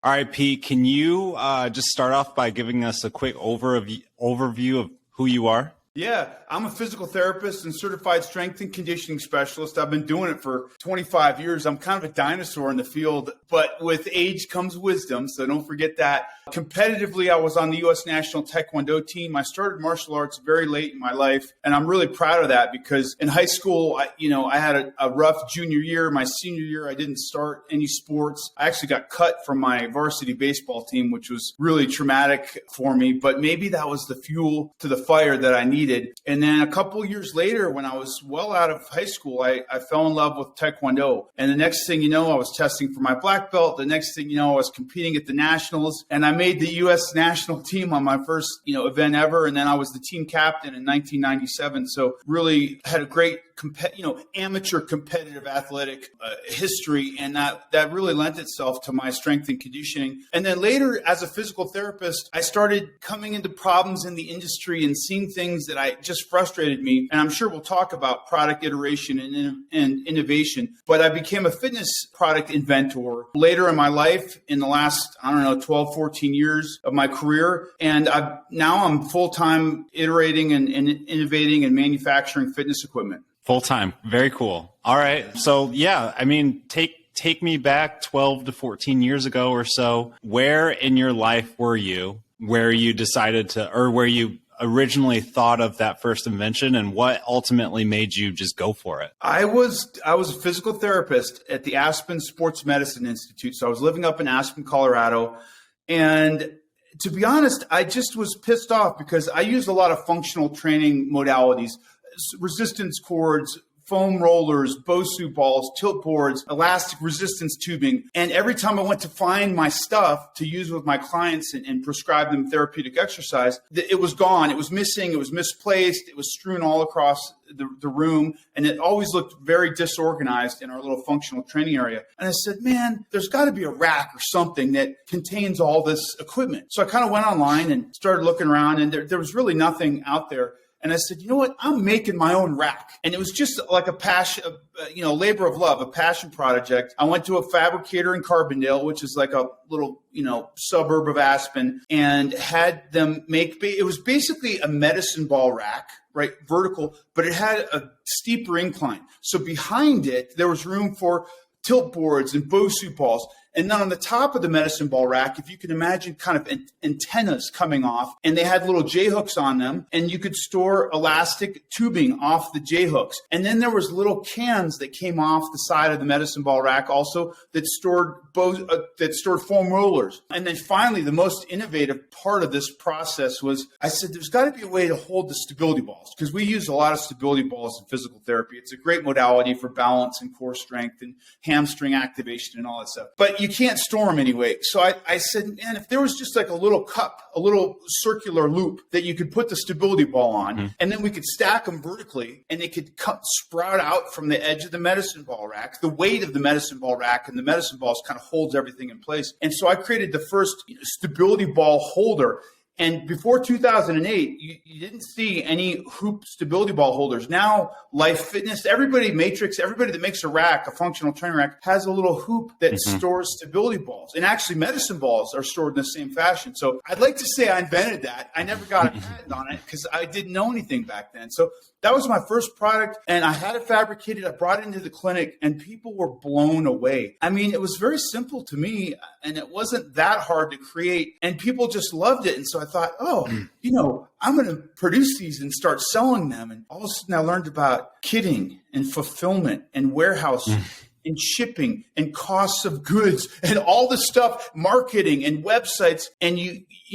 All right, Pete, can you just start off by giving us a quick overview of who you are? Yeah, I'm a physical therapist and certified strength and conditioning specialist. I've been doing it for 25 years. I'm kind of a dinosaur in the field, but with age comes wisdom, so don't forget that. Competitively, I was on the U.S. National Taekwondo team. I started martial arts very late in my life, and I'm really proud of that because in high school, I had a rough junior year. My senior year, I didn't start any sports. I actually got cut from my varsity baseball team, which was really traumatic for me, but maybe that was the fuel to the fire that I needed. And then a couple of years later, when I was well out of high school, I fell in love with Taekwondo. And the next thing you know, I was testing for my black belt. The next thing you know, I was competing at the nationals. And I made the U.S. national team on my first event ever. And then I was the team captain in 1997. So really had a great amateur competitive athletic history. And that really lent itself to my strength and conditioning. And then later, as a physical therapist, I started coming into problems in the industry and seeing things that just frustrated me. And I'm sure we'll talk about product iteration and innovation, but I became a fitness product inventor later in my life in the last, 12, 14 years of my career. And now I'm full-time iterating and innovating and manufacturing fitness equipment. Full-time. Very cool. All right. So yeah, take me back 12 to 14 years ago or so. Where in your life were you where you decided to, or where you originally thought of that first invention, and what ultimately made you just go for it? I was a physical therapist at the Aspen Sports Medicine Institute. So I was living up in Aspen, Colorado. And to be honest, I just was pissed off because I used a lot of functional training modalities, resistance cords, foam rollers, BOSU balls, tilt boards, elastic resistance tubing. And every time I went to find my stuff to use with my clients and prescribe them therapeutic exercise, it was gone. It was missing. It was misplaced. It was strewn all across the room. And it always looked very disorganized in our little functional training area. And I said, man, there's got to be a rack or something that contains all this equipment. So I kind of went online and started looking around, and there was really nothing out there. And I said, you know what? I'm making my own rack. And it was just like a passion, labor of love, a passion project. I went to a fabricator in Carbondale, which is like a little, suburb of Aspen, and had them make, it was basically a medicine ball rack, right? Vertical, but it had a steeper incline. So behind it, there was room for tilt boards and BOSU balls. And then on the top of the medicine ball rack, if you can imagine kind of antennas coming off, and they had little J-hooks on them, and you could store elastic tubing off the J-hooks. And then there was little cans that came off the side of the medicine ball rack also that stored foam rollers. And then finally, the most innovative part of this process was, I said, there's got to be a way to hold the stability balls, because we use a lot of stability balls in physical therapy. It's a great modality for balance and core strength and hamstring activation and all that stuff. But you can't store them anyway. So I said, man, if there was just like a little cup, a little circular loop that you could put the stability ball on, and then we could stack them vertically, and they could sprout out from the edge of the medicine ball rack, the weight of the medicine ball rack, and the medicine balls kind of holds everything in place. And so I created the first stability ball holder. And before 2008, you didn't see any hoop stability ball holders. Now, Life Fitness, everybody that makes a rack, a functional training rack, has a little hoop that stores stability balls. And actually, medicine balls are stored in the same fashion. So I'd like to say I invented that. I never got a patent on it because I didn't know anything back then. So that was my first product, and I had it fabricated. I brought it into the clinic, and people were blown away. I mean, it was very simple to me, and it wasn't that hard to create, and people just loved it. And so I thought, I'm going to produce these and start selling them. And all of a sudden I learned about kitting and fulfillment and warehouse and shipping and costs of goods and all this stuff, marketing and websites. And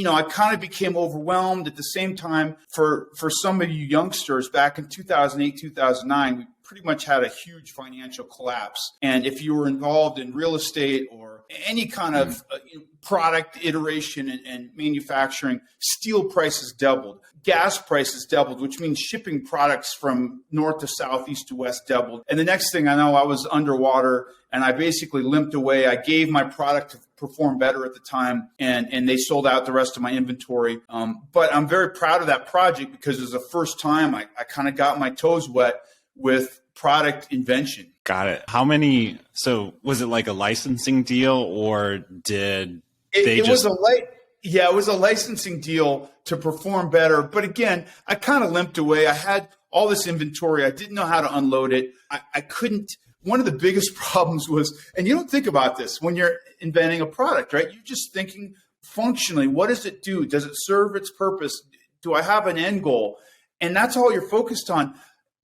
I kind of became overwhelmed. At the same time, for some of you youngsters back in 2008, 2009, we pretty much had a huge financial collapse. And if you were involved in real estate or any kind of product iteration and manufacturing, steel prices doubled, gas prices doubled, which means shipping products from north to south, east to west doubled. And the next thing I know, I was underwater, and I basically limped away. I gave my product to Perform Better at the time, and they sold out the rest of my inventory. But I'm very proud of that project because it was the first time I kind of got my toes wet with product invention. Got it. So was it like a licensing deal, or did It was it was a licensing deal to perform better. But again, I kind of limped away. I had all this inventory. I didn't know how to unload it. I couldn't. One of the biggest problems was, and you don't think about this when you're inventing a product, right? You're just thinking functionally, what does it do? Does it serve its purpose? Do I have an end goal? And that's all you're focused on.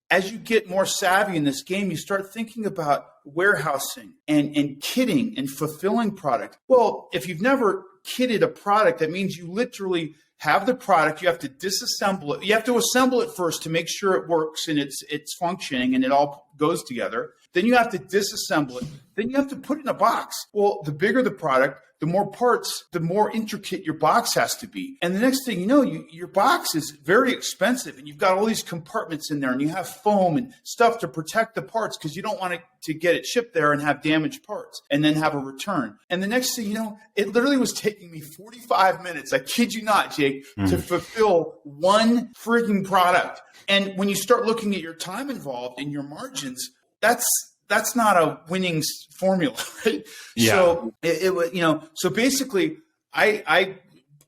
As you get more savvy in this game, you start thinking about warehousing and kitting and fulfilling product. Well, if you've never kitted a product, that means you literally have the product. You have to disassemble it. You have to assemble it first to make sure it works and it's functioning and it all goes together. Then you have to disassemble it. Then you have to put it in a box. Well, the bigger the product, the more parts, the more intricate your box has to be. And the next thing you know, your box is very expensive and you've got all these compartments in there and you have foam and stuff to protect the parts because you don't want to get it shipped there and have damaged parts and then have a return. And the next thing you know, it literally was taking me 45 minutes, I kid you not, Jake, to fulfill one freaking product. And when you start looking at your time involved and your margins, that's not a winning formula, right? Yeah. So it was, so basically I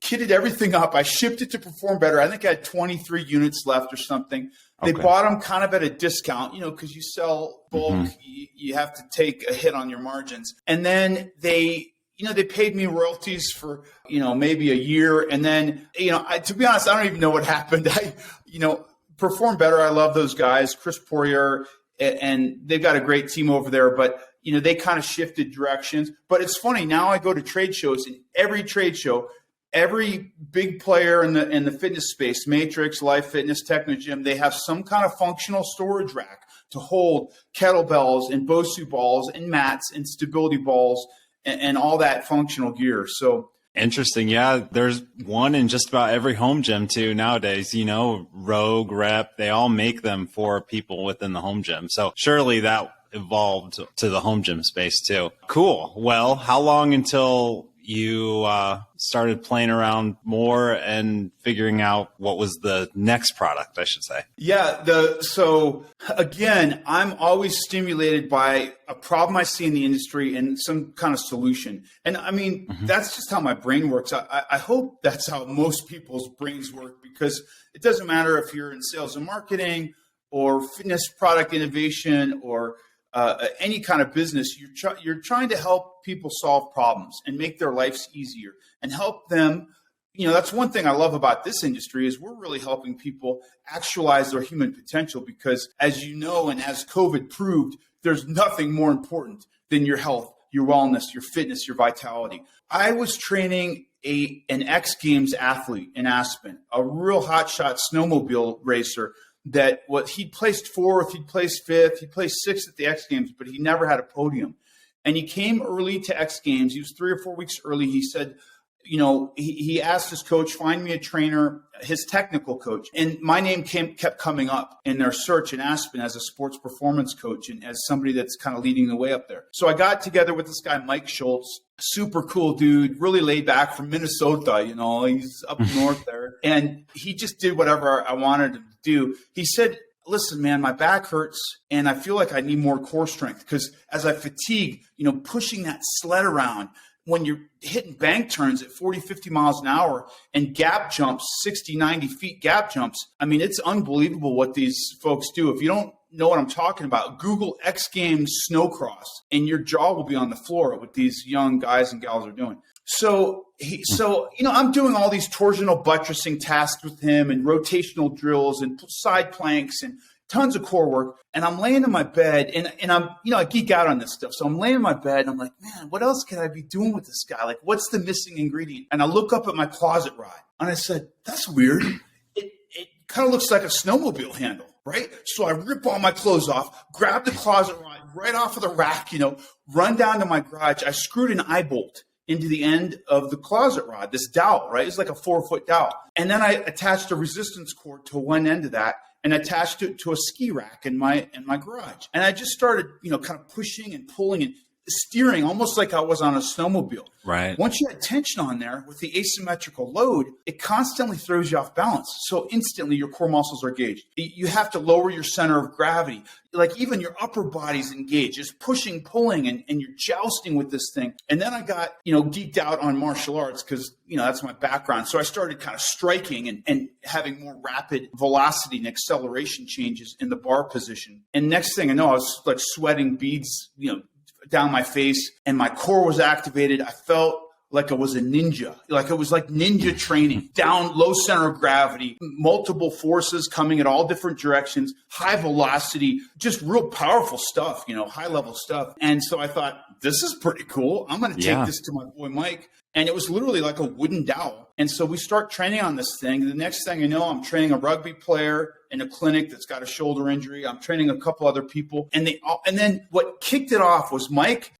kitted everything up. I shipped it to Perform Better. I think I had 23 units left or something. They bought them kind of at a discount, because you sell bulk, you have to take a hit on your margins. And then they paid me royalties for, maybe a year. And then, to be honest, I don't even know what happened. Perform Better. I love those guys, Chris Poirier, and they've got a great team over there, but they kind of shifted directions. But it's funny, now I go to trade shows, and every trade show, every big player in the fitness space, Matrix, Life Fitness, Technogym, they have some kind of functional storage rack to hold kettlebells and BOSU balls and mats and stability balls and all that functional gear. So interesting. Yeah, there's one in just about every home gym too nowadays. Rogue, Rep, they all make them for people within the home gym. So surely that evolved to the home gym space too. Cool. Well, how long until you started playing around more and figuring out what was the next product, I should say? Yeah. So again, I'm always stimulated by a problem I see in the industry and some kind of solution. And I mean, that's just how my brain works. I hope that's how most people's brains work, because it doesn't matter if you're in sales and marketing or fitness product innovation or any kind of business. You're trying to help people solve problems and make their lives easier and help them. That's one thing I love about this industry is we're really helping people actualize their human potential, because as you know, and as COVID proved, there's nothing more important than your health, your wellness, your fitness, your vitality. I was training an X Games athlete in Aspen, a real hotshot snowmobile racer that he placed fourth, he placed fifth, he placed sixth at the X Games, but he never had a podium. And he came early to X Games. He was 3 or 4 weeks early. He said, he asked his coach, find me a trainer, his technical coach. And my name kept coming up in their search in Aspen as a sports performance coach and as somebody that's kind of leading the way up there. So I got together with this guy, Mike Schultz, super cool dude, really laid back from Minnesota, he's up north there. And he just did whatever I wanted him to do. He said, listen, man, my back hurts and I feel like I need more core strength, because as I fatigue, pushing that sled around, when you're hitting bank turns at 40, 50 miles an hour and gap jumps, 60, 90 feet gap jumps, I mean, it's unbelievable what these folks do. If you don't know what I'm talking about, Google X Games snowcross and your jaw will be on the floor what these young guys and gals are doing. So I'm doing all these torsional buttressing tasks with him and rotational drills and side planks and tons of core work. And I'm laying in my bed and I'm, I geek out on this stuff. So I'm laying in my bed and I'm like, man, what else can I be doing with this guy? Like, what's the missing ingredient? And I look up at my closet rod and I said, that's weird. It kind of looks like a snowmobile handle, right? So I rip all my clothes off, grab the closet rod right off of the rack, run down to my garage. I screwed an eye bolt into the end of the closet rod, this dowel, right? It's like a 4-foot dowel. And then I attached a resistance cord to one end of that and attached it to a ski rack in my garage. And I just started, kind of pushing and pulling. And steering almost like I was on a snowmobile. Right. Once you had tension on there with the asymmetrical load, it constantly throws you off balance. So instantly your core muscles are engaged. You have to lower your center of gravity. Like even your upper body's engaged, just pushing, pulling, and you're jousting with this thing. And then I got, geeked out on martial arts because, that's my background. So I started kind of striking and having more rapid velocity and acceleration changes in the bar position. And next thing I know, I was like sweating beads, down my face, and my core was activated. I felt like I was a ninja, like it was like ninja training, down low center of gravity, multiple forces coming at all different directions, high velocity, just real powerful stuff, high level stuff. And so I thought, this is pretty cool. I'm going to take this to my boy Mike. And it was literally like a wooden dowel. And so we start training on this thing. The next thing I know, I'm training a rugby player in a clinic that's got a shoulder injury. I'm training a couple other people. And then what kicked it off was Mike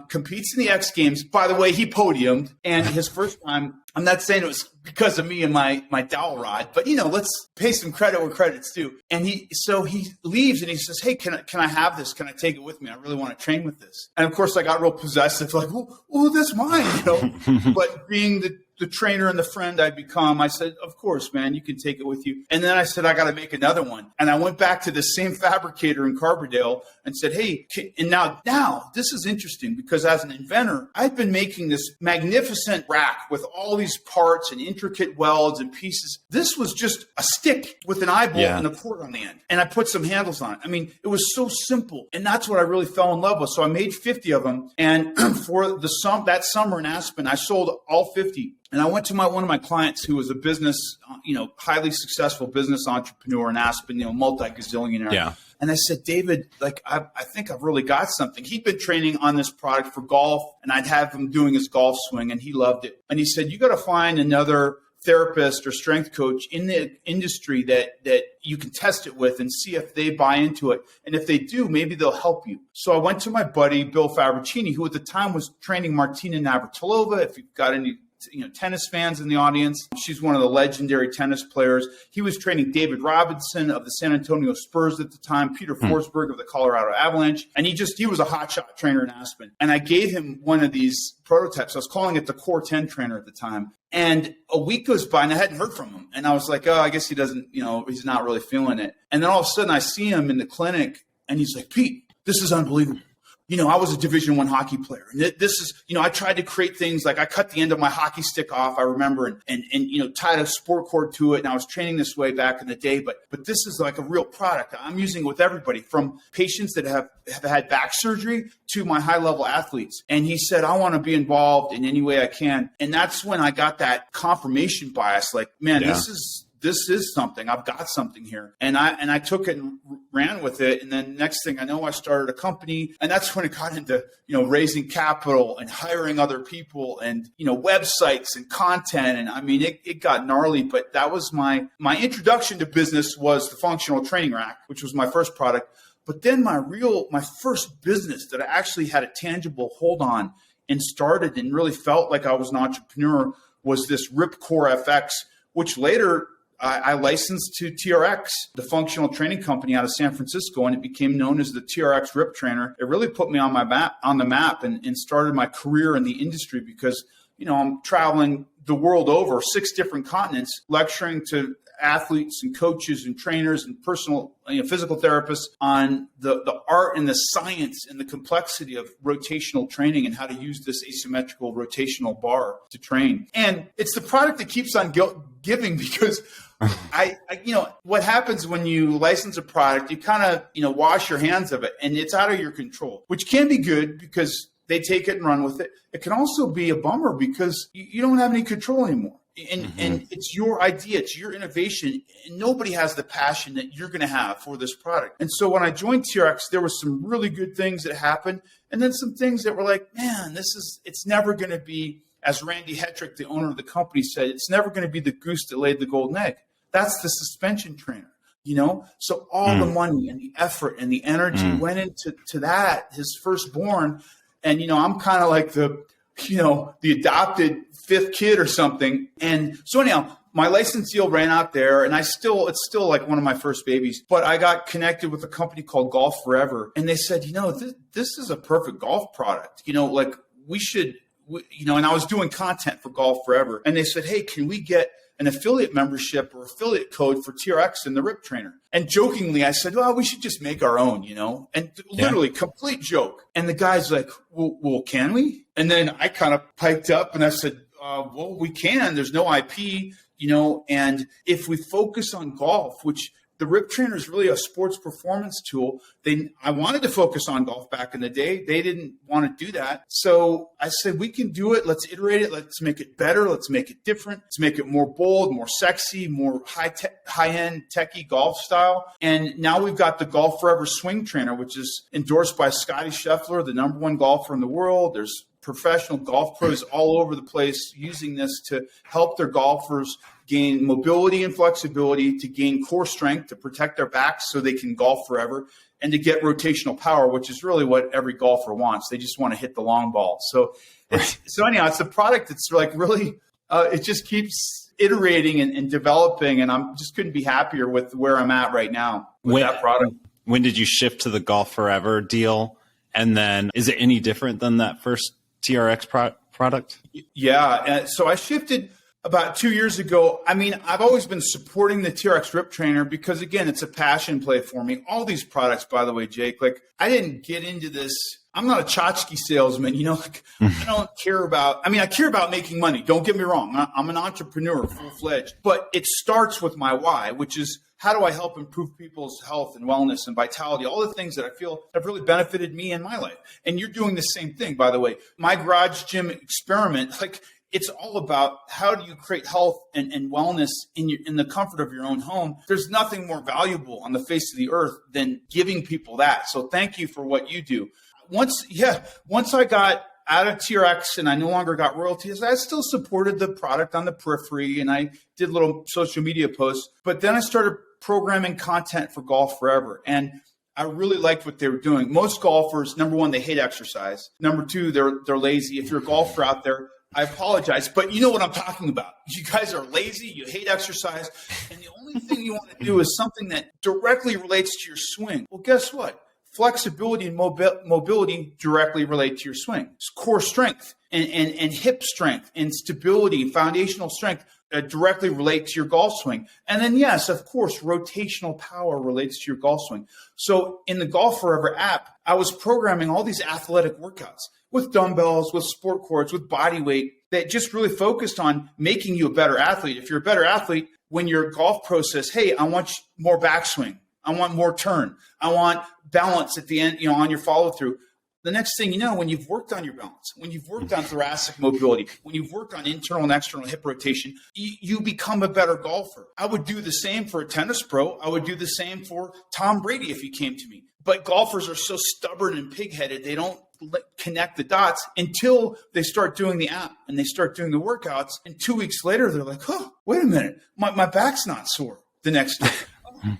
competes in the X Games. By the way, he podiumed. And his first time, I'm not saying it was because of me and my dowel rod, but let's pay some credit where credit's due. And he leaves and he says, "Hey, can I have this? Can I take it with me? I really want to train with this." And of course I got real possessive, like, "Oh, that's mine," But being the trainer and the friend I'd become, I said, "Of course, man, you can take it with you." And then I said, "I got to make another one." And I went back to the same fabricator in Carbondale and said, "Hey," and now this is interesting because as an inventor, I'd been making this magnificent rack with all these parts and intricate welds and pieces. This was just a stick with an eye bolt and a cord on the end. And I put some handles on it. I mean, it was so simple. And that's what I really fell in love with. So I made 50 of them. And for that summer in Aspen, I sold all 50. And I went to one of my clients who was a business, highly successful business entrepreneur in Aspen, multi-gazillionaire. Yeah. And I said, "David, I think I've really got something." He'd been training on this product for golf, and I'd have him doing his golf swing, and he loved it. And he said, "You got to find another therapist or strength coach in the industry that you can test it with and see if they buy into it. And if they do, maybe they'll help you." So I went to my buddy, Bill Fabricini, who at the time was training Martina Navratilova. If you've got any tennis fans in the audience, she's one of the legendary tennis players. He was training David Robinson of the San Antonio Spurs at the time, Peter Forsberg of the Colorado Avalanche. And he was a hotshot trainer in Aspen. And I gave him one of these prototypes. I was calling it the Core 10 trainer at the time. And a week goes by and I hadn't heard from him. And I was like, "Oh, I guess he doesn't, he's not really feeling it." And then all of a sudden I see him in the clinic and he's like, "Pete, this is unbelievable. I was a Division I hockey player. And this is, I tried to create things like I cut the end of my hockey stick off, I remember, and tied a sport cord to it. And I was training this way back in the day. But this is like a real product. I'm using it with everybody from patients that have had back surgery to my high level athletes." And he said, "I want to be involved in any way I can." And that's when I got that confirmation bias. Like, man, this is something. I've got something here. And I took it and ran with it. And then next thing I know, I started a company. And that's when it got into, raising capital and hiring other people and, websites and content. And I mean, it got gnarly, but that was my introduction to business was the functional training rack, which was my first product. But then my first business that I actually had a tangible hold on and started and really felt like I was an entrepreneur was this Ripcore FX, which later I licensed to TRX, the functional training company out of San Francisco, and it became known as the TRX Rip Trainer. It really put me on the map and started my career in the industry because, I'm traveling the world over, 6 different continents, lecturing to athletes and coaches and trainers and personal physical therapists on the art and the science and the complexity of rotational training and how to use this asymmetrical rotational bar to train. And it's the product that keeps on giving because what happens when you license a product, you kind of, wash your hands of it and it's out of your control, which can be good because they take it and run with it. It can also be a bummer because you don't have any control anymore. And it's your idea, it's your innovation, and nobody has the passion that you're going to have for this product. And so when I joined TRX, there were some really good things that happened, and then some things that were like, man, it's never going to be, as Randy Hetrick, the owner of the company, said, it's never going to be the goose that laid the golden egg. That's the suspension trainer. So all the money and the effort and the energy went into that, his firstborn. And, I'm kind of like the adopted fifth kid or something. And so anyhow, my license deal ran out there, and it's still like one of my first babies. But I got connected with a company called Golf Forever, and they said, this is a perfect golf product. Like we should, and I was doing content for Golf Forever, and they said, hey, can we get an affiliate membership or affiliate code for TRX in the Rip Trainer? And jokingly, I said, well, we should just make our own, and literally complete joke. And the guy's like, well, can we? And then I kind of piped up and I said, well, we can. There's no IP, and if we focus on golf, which the Rip Trainer is really a sports performance tool. I wanted to focus on golf back in the day. They didn't want to do that. So I said, we can do it. Let's iterate it. Let's make it better. Let's make it different. Let's make it more bold, more sexy, more high-end techie golf style. And now we've got the Golf Forever Swing Trainer, which is endorsed by Scotty Scheffler, the #1 golfer in the world. There's professional golf pros all over the place using this to help their golfers gain mobility and flexibility, to gain core strength, to protect their backs so they can golf forever, and to get rotational power, which is really what every golfer wants. They just want to hit the long ball. So anyhow, it's a product that's like really, it just keeps iterating and developing, and I'm just couldn't be happier with where I'm at right now with that product. When did you shift to the Golf Forever deal? And then is it any different than that first TRX product? Yeah. So I shifted about 2 years ago. I mean, I've always been supporting the TRX Rip Trainer because, again, it's a passion play for me. All these products, by the way, Jake, like I didn't get into this. I'm not a tchotchke salesman, I don't care about, I care about making money. Don't get me wrong. I'm an entrepreneur, full-fledged, but it starts with my why, which is how do I help improve people's health and wellness and vitality, all the things that I feel have really benefited me in my life. And you're doing the same thing, by the way. My garage gym experiment, it's all about how do you create health and wellness in the comfort of your own home. There's nothing more valuable on the face of the earth than giving people that. So thank you for what you do. Once I got out of TRX and I no longer got royalties, I still supported the product on the periphery and I did little social media posts. But then I started programming content for Golf Forever. And I really liked what they were doing. Most golfers, number one, they hate exercise. Number two, they're lazy. If you're a golfer out there, I apologize, but you know what I'm talking about. You guys are lazy, you hate exercise, and the only thing you want to do is something that directly relates to your swing. Well, guess what? Flexibility and mobility directly relate to your swing. It's core strength and hip strength and stability, foundational strength directly relate to your golf swing. And then, yes, of course, rotational power relates to your golf swing. So in the Golf Forever app, I was programming all these athletic workouts with dumbbells, with sport cords, with body weight that just really focused on making you a better athlete. If you're a better athlete, when your golf pro says, hey, I want more backswing, I want more turn, I want balance at the end, on your follow through. The next thing you know, when you've worked on your balance, when you've worked on thoracic mobility, when you've worked on internal and external hip rotation, you become a better golfer. I would do the same for a tennis pro. I would do the same for Tom Brady if he came to me. But golfers are so stubborn and pig-headed, they don't connect the dots until they start doing the app and they start doing the workouts. And 2 weeks later, they're like, oh, wait a minute, my back's not sore the next day.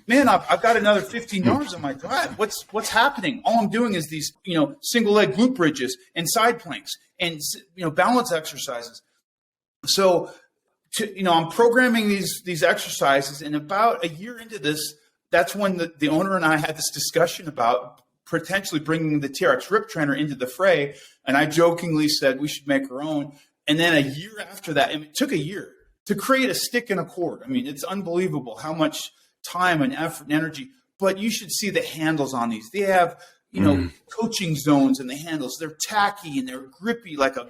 Man, I've got another 15 yards on my drive. What's happening? All I'm doing is these, single leg glute bridges and side planks and, balance exercises. So, I'm programming these exercises, and about a year into this, that's when the owner and I had this discussion about potentially bringing the TRX Rip Trainer into the fray. And I jokingly said we should make our own. And then a year after that, it took a year to create a stick and a cord. It's unbelievable how much time and effort and energy, but you should see the handles on these. They have, coaching zones in the handles. They're tacky and they're grippy like a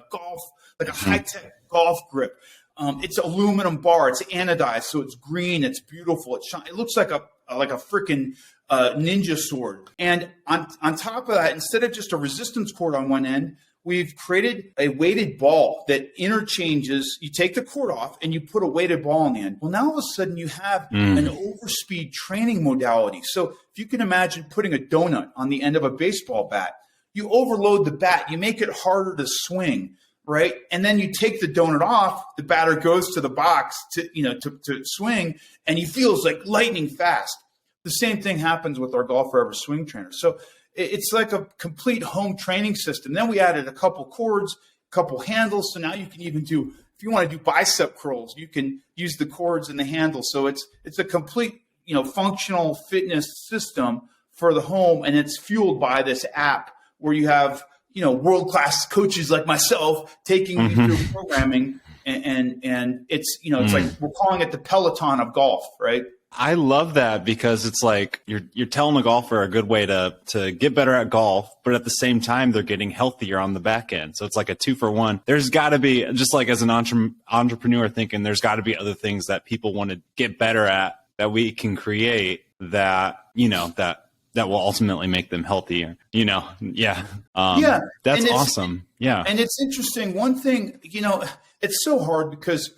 high-tech golf grip. It's aluminum bar. It's anodized, so it's green. It's beautiful. It looks like a freaking ninja sword. And on top of that, instead of just a resistance cord on one end, we've created a weighted ball that interchanges. You take the cord off and you put a weighted ball on the end. Well, now all of a sudden you have an overspeed training modality. So if you can imagine putting a donut on the end of a baseball bat, you overload the bat, you make it harder to swing, right? And then you take the donut off, the batter goes to the box to swing, and he feels like lightning fast. The same thing happens with our Golf Forever Swing Trainer. So it's like a complete home training system. Then we added a couple cords, couple handles. So now you can even do, if you want to do bicep curls, you can use the cords and the handle. So it's a complete, functional fitness system for the home. And it's fueled by this app where you have, world-class coaches like myself taking you through programming. And it's, it's like, we're calling it the Peloton of golf, right? I love that because it's like you're telling a golfer a good way to get better at golf, but at the same time, they're getting healthier on the back end. So it's like a 2-for-1. There's got to be, just like as an entrepreneur thinking, there's got to be other things that people want to get better at that we can create that, that will ultimately make them healthier, Yeah. That's awesome. Yeah. And it's interesting. One thing, it's so hard because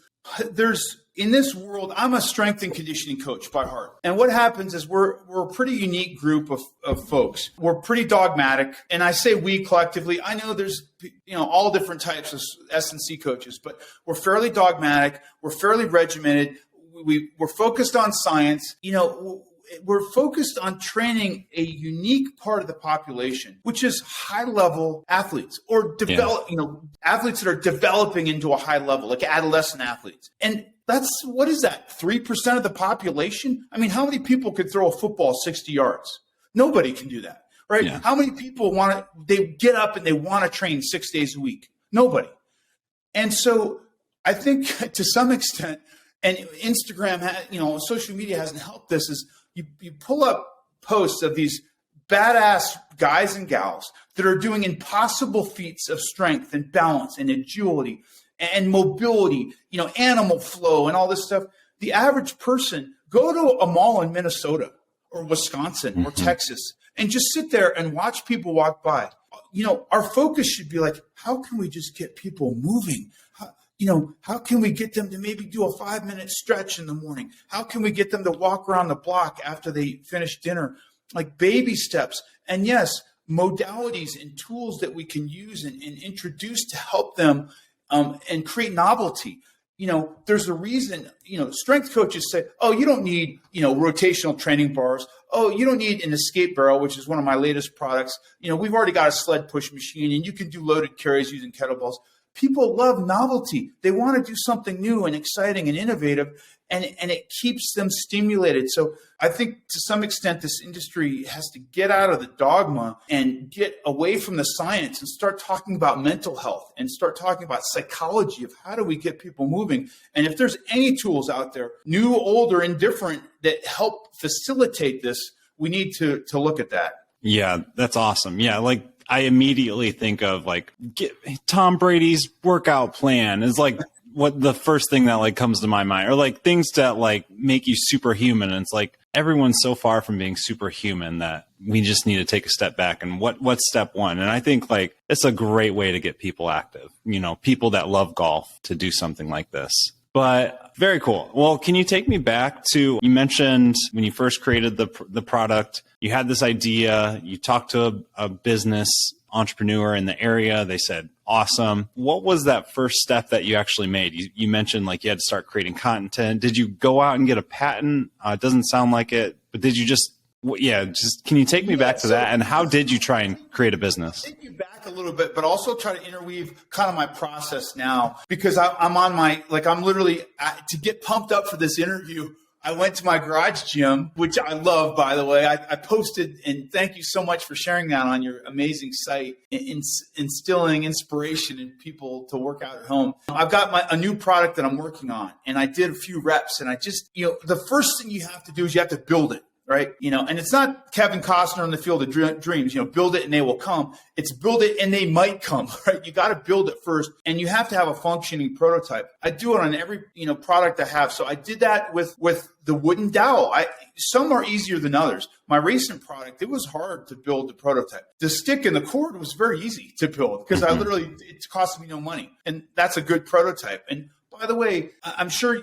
in this world, I'm a strength and conditioning coach by heart. And what happens is we're a pretty unique group of folks. We're pretty dogmatic. And I say we collectively, I know there's, all different types of S&C coaches, but we're fairly dogmatic. We're fairly regimented. We're focused on science. We're focused on training a unique part of the population, which is high-level athletes or athletes that are developing into a high level, like adolescent athletes. And what is that? 3% of the population? I mean, how many people could throw a football 60 yards? Nobody can do that, right? Yeah. How many people they get up and they want to train 6 days a week? Nobody. And so I think to some extent, and Instagram, social media hasn't helped this, is you pull up posts of these badass guys and gals that are doing impossible feats of strength and balance and agility and mobility, animal flow and all this stuff. The average person, go to a mall in Minnesota or Wisconsin or Texas and just sit there and watch people walk by. Our focus should be like, how can we just get people moving? How can we get them to maybe do a 5-minute stretch in the morning? How can we get them to walk around the block after they finish dinner? Like baby steps. And yes, modalities and tools that we can use and introduce to help them and create novelty. There's a reason, strength coaches say, oh, you don't need, rotational training bars. Oh, you don't need an escape barrel, which is one of my latest products. We've already got a sled push machine and you can do loaded carries using kettlebells. People love novelty. They want to do something new and exciting and innovative, and it keeps them stimulated. So I think to some extent, this industry has to get out of the dogma and get away from the science and start talking about mental health and start talking about psychology of how do we get people moving. And if there's any tools out there, new, old, or indifferent, that help facilitate this, we need to look at that. Yeah, that's awesome. Yeah, like I immediately think of Tom Brady's workout plan is like what the first thing that comes to my mind, or things that make you superhuman. And it's like everyone's so far from being superhuman that we just need to take a step back. And what's step one? And I think it's a great way to get people active, people that love golf to do something like this. But very cool. Well, can you take me back to, you mentioned when you first created the product, you had this idea, you talked to a business entrepreneur in the area. They said, awesome. What was that first step that you actually made? You mentioned you had to start creating content. Did you go out and get a patent? It doesn't sound like it, but did you just can you take me back to that? And how did you try and create a business? Take you back a little bit, but also try to interweave kind of my process now, because I'm on I'm literally, to get pumped up for this interview, I went to my garage gym, which I love, by the way. I posted, and thank you so much for sharing that on your amazing site, instilling inspiration in people to work out at home. I've got a new product that I'm working on, and I did a few reps, and I just, the first thing you have to do is you have to build it. Right. And it's not Kevin Costner in the Field of Dreams, build it and they will come. It's build it and they might come. Right. You got to build it first, and you have to have a functioning prototype. I do it on every, product I have. So I did that with the wooden dowel. Some are easier than others. My recent product, it was hard to build the prototype. The stick and the cord was very easy to build because it cost me no money. And that's a good prototype. And by the way, I'm sure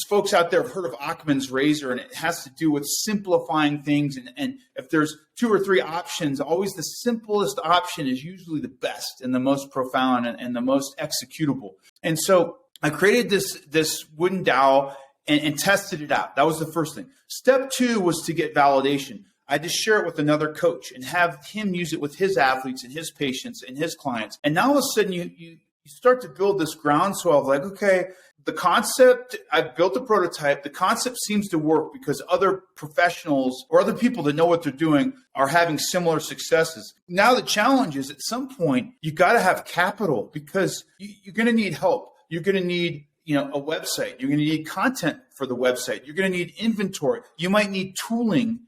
folks out there have heard of Ockman's razor, and it has to do with simplifying things. And if there's 2 or 3 options, always the simplest option is usually the best and the most profound and the most executable. And so I created this wooden dowel and tested it out. That was the first thing. Step 2 was to get validation. I just share it with another coach and have him use it with his athletes and his patients and his clients. And now all of a sudden you you start to build this groundswell of like, okay, the concept, I've built a prototype. The concept seems to work because other professionals or other people that know what they're doing are having similar successes. Now the challenge is at some point, you got to have capital because you're going to need help. You're going to need, a website. You're going to need content for the website. You're going to need inventory. You might need tooling,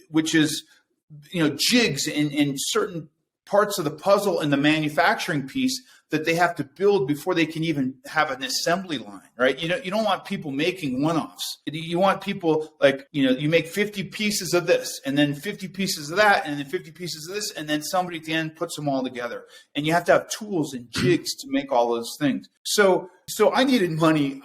which is, jigs in certain parts of the puzzle and the manufacturing piece that they have to build before they can even have an assembly line, right? You don't want people making one-offs. You want people like, you make 50 pieces of this and then 50 pieces of that and then 50 pieces of this, and then somebody at the end puts them all together. And you have to have tools and jigs to make all those things. So I needed money.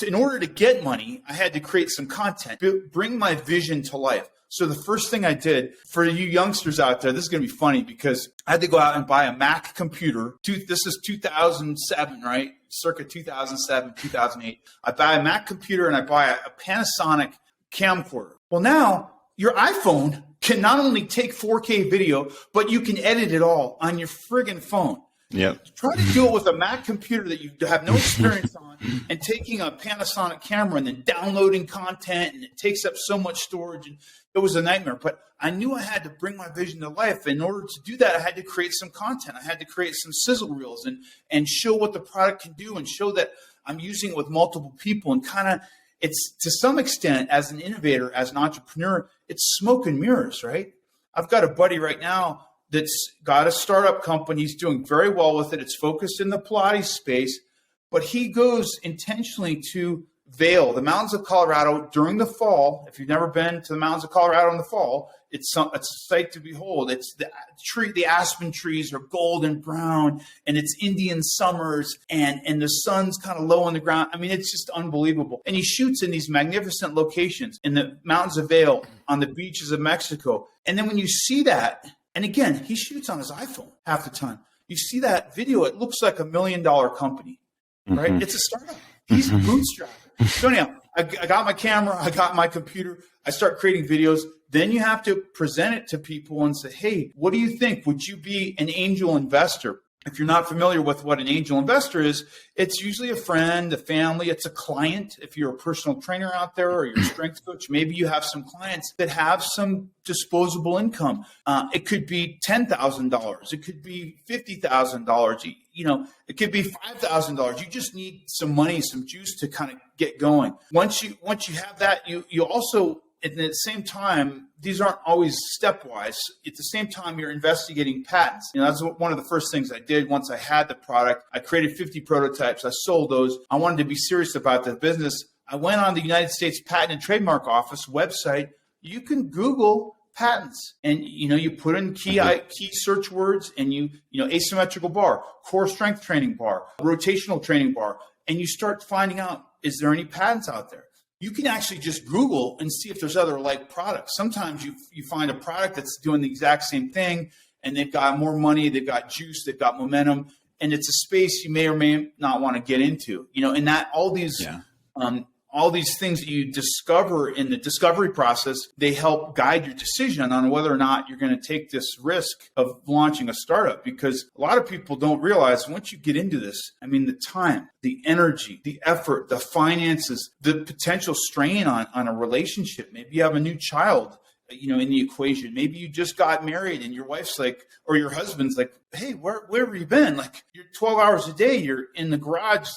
In order to get money, I had to create some content, bring my vision to life. So the first thing I did for you youngsters out there, this is going to be funny because I had to go out and buy a Mac computer. This is 2007, right? Circa 2007, 2008. I buy a Mac computer and I buy a Panasonic camcorder. Well, now your iPhone can not only take 4K video, but you can edit it all on your friggin' phone. Yep. Try to do it with a Mac computer that you have no experience on and taking a Panasonic camera and then downloading content, and it takes up so much storage. And it was a nightmare, but I knew I had to bring my vision to life. In order to do that, I had to create some content. I had to create some sizzle reels and show what the product can do and show that I'm using it with multiple people. And kind of, it's to some extent, as an innovator, as an entrepreneur, it's smoke and mirrors, right? I've got a buddy right now that's got a startup company. He's doing very well with it. It's focused in the Pilates space, but he goes intentionally to Vail, the mountains of Colorado during the fall. If you've never been to the mountains of Colorado in the fall, it's a sight to behold. It's the aspen trees are golden brown, and it's Indian summers, and the sun's kind of low on the ground. I mean, it's just unbelievable. And he shoots in these magnificent locations in the mountains of Vail, on the beaches of Mexico. And then when you see that, and again, he shoots on his iPhone half the time. You see that video, it looks like $1 million company, right? Mm-hmm. It's a startup. He's bootstrapped. So anyhow, I got my camera, I got my computer, I start creating videos. Then you have to present it to people and say, hey, what do you think? Would you be an angel investor? If you're not familiar with what an angel investor is, it's usually a friend, a family, it's a client. If you're a personal trainer out there or you're a strength coach, maybe you have some clients that have some disposable income. It could be $10,000. It could be $50,000. It could be $5,000. You just need some money, some juice to kind of get going. Once you have that, you also, at the same time, these aren't always stepwise. At the same time, you're investigating patents. That's one of the first things I did once I had the product. I created 50 prototypes. I sold those. I wanted to be serious about the business. I went on the United States Patent and Trademark Office website. You can Google patents, and you put in key search words, and asymmetrical bar, core strength training bar, rotational training bar, and you start finding out, is there any patents out there? You can actually just Google and see if there's other like products. Sometimes you find a product that's doing the exact same thing, and they've got more money, they've got juice, they've got momentum, and it's a space you may or may not want to get into. And that all these things that you discover in the discovery process, they help guide your decision on whether or not you're going to take this risk of launching a startup. Because a lot of people don't realize once you get into this, the time, the energy, the effort, the finances, the potential strain on a relationship. Maybe you have a new child, in the equation. Maybe you just got married and your wife's like, or your husband's like, hey, where have you been? Like, you're 12 hours a day, you're in the garage,